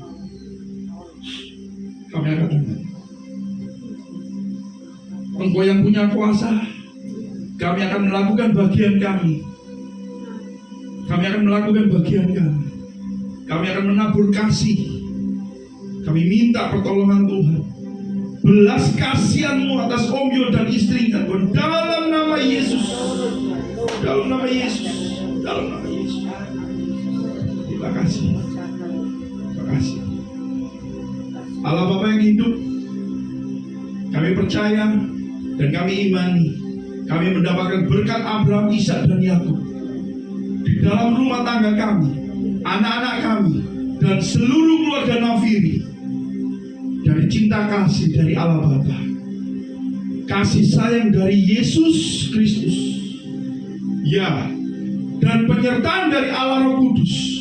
Engkau yang punya kuasa, kami akan melakukan bagian kami. Kami akan melakukan bagian kami. Kami akan menabur kasih. Kami minta pertolongan Tuhan. Belas kasihan-Mu atas Om Yo dan istrinya Tuhan. Dalam nama Yesus. Dalam nama Yesus. Dalam nama Yesus. Terima kasih. Terima kasih. Allah Bapa yang hidup, kami percaya dan kami imani. Kami mendapatkan berkat Abraham, Ishak, dan Yakub di dalam rumah tangga kami, anak-anak kami, dan seluruh keluarga Nafiri. Dari cinta kasih dari Allah Bapa, kasih sayang dari Yesus Kristus, ya, dan penyertaan dari Allah Roh Kudus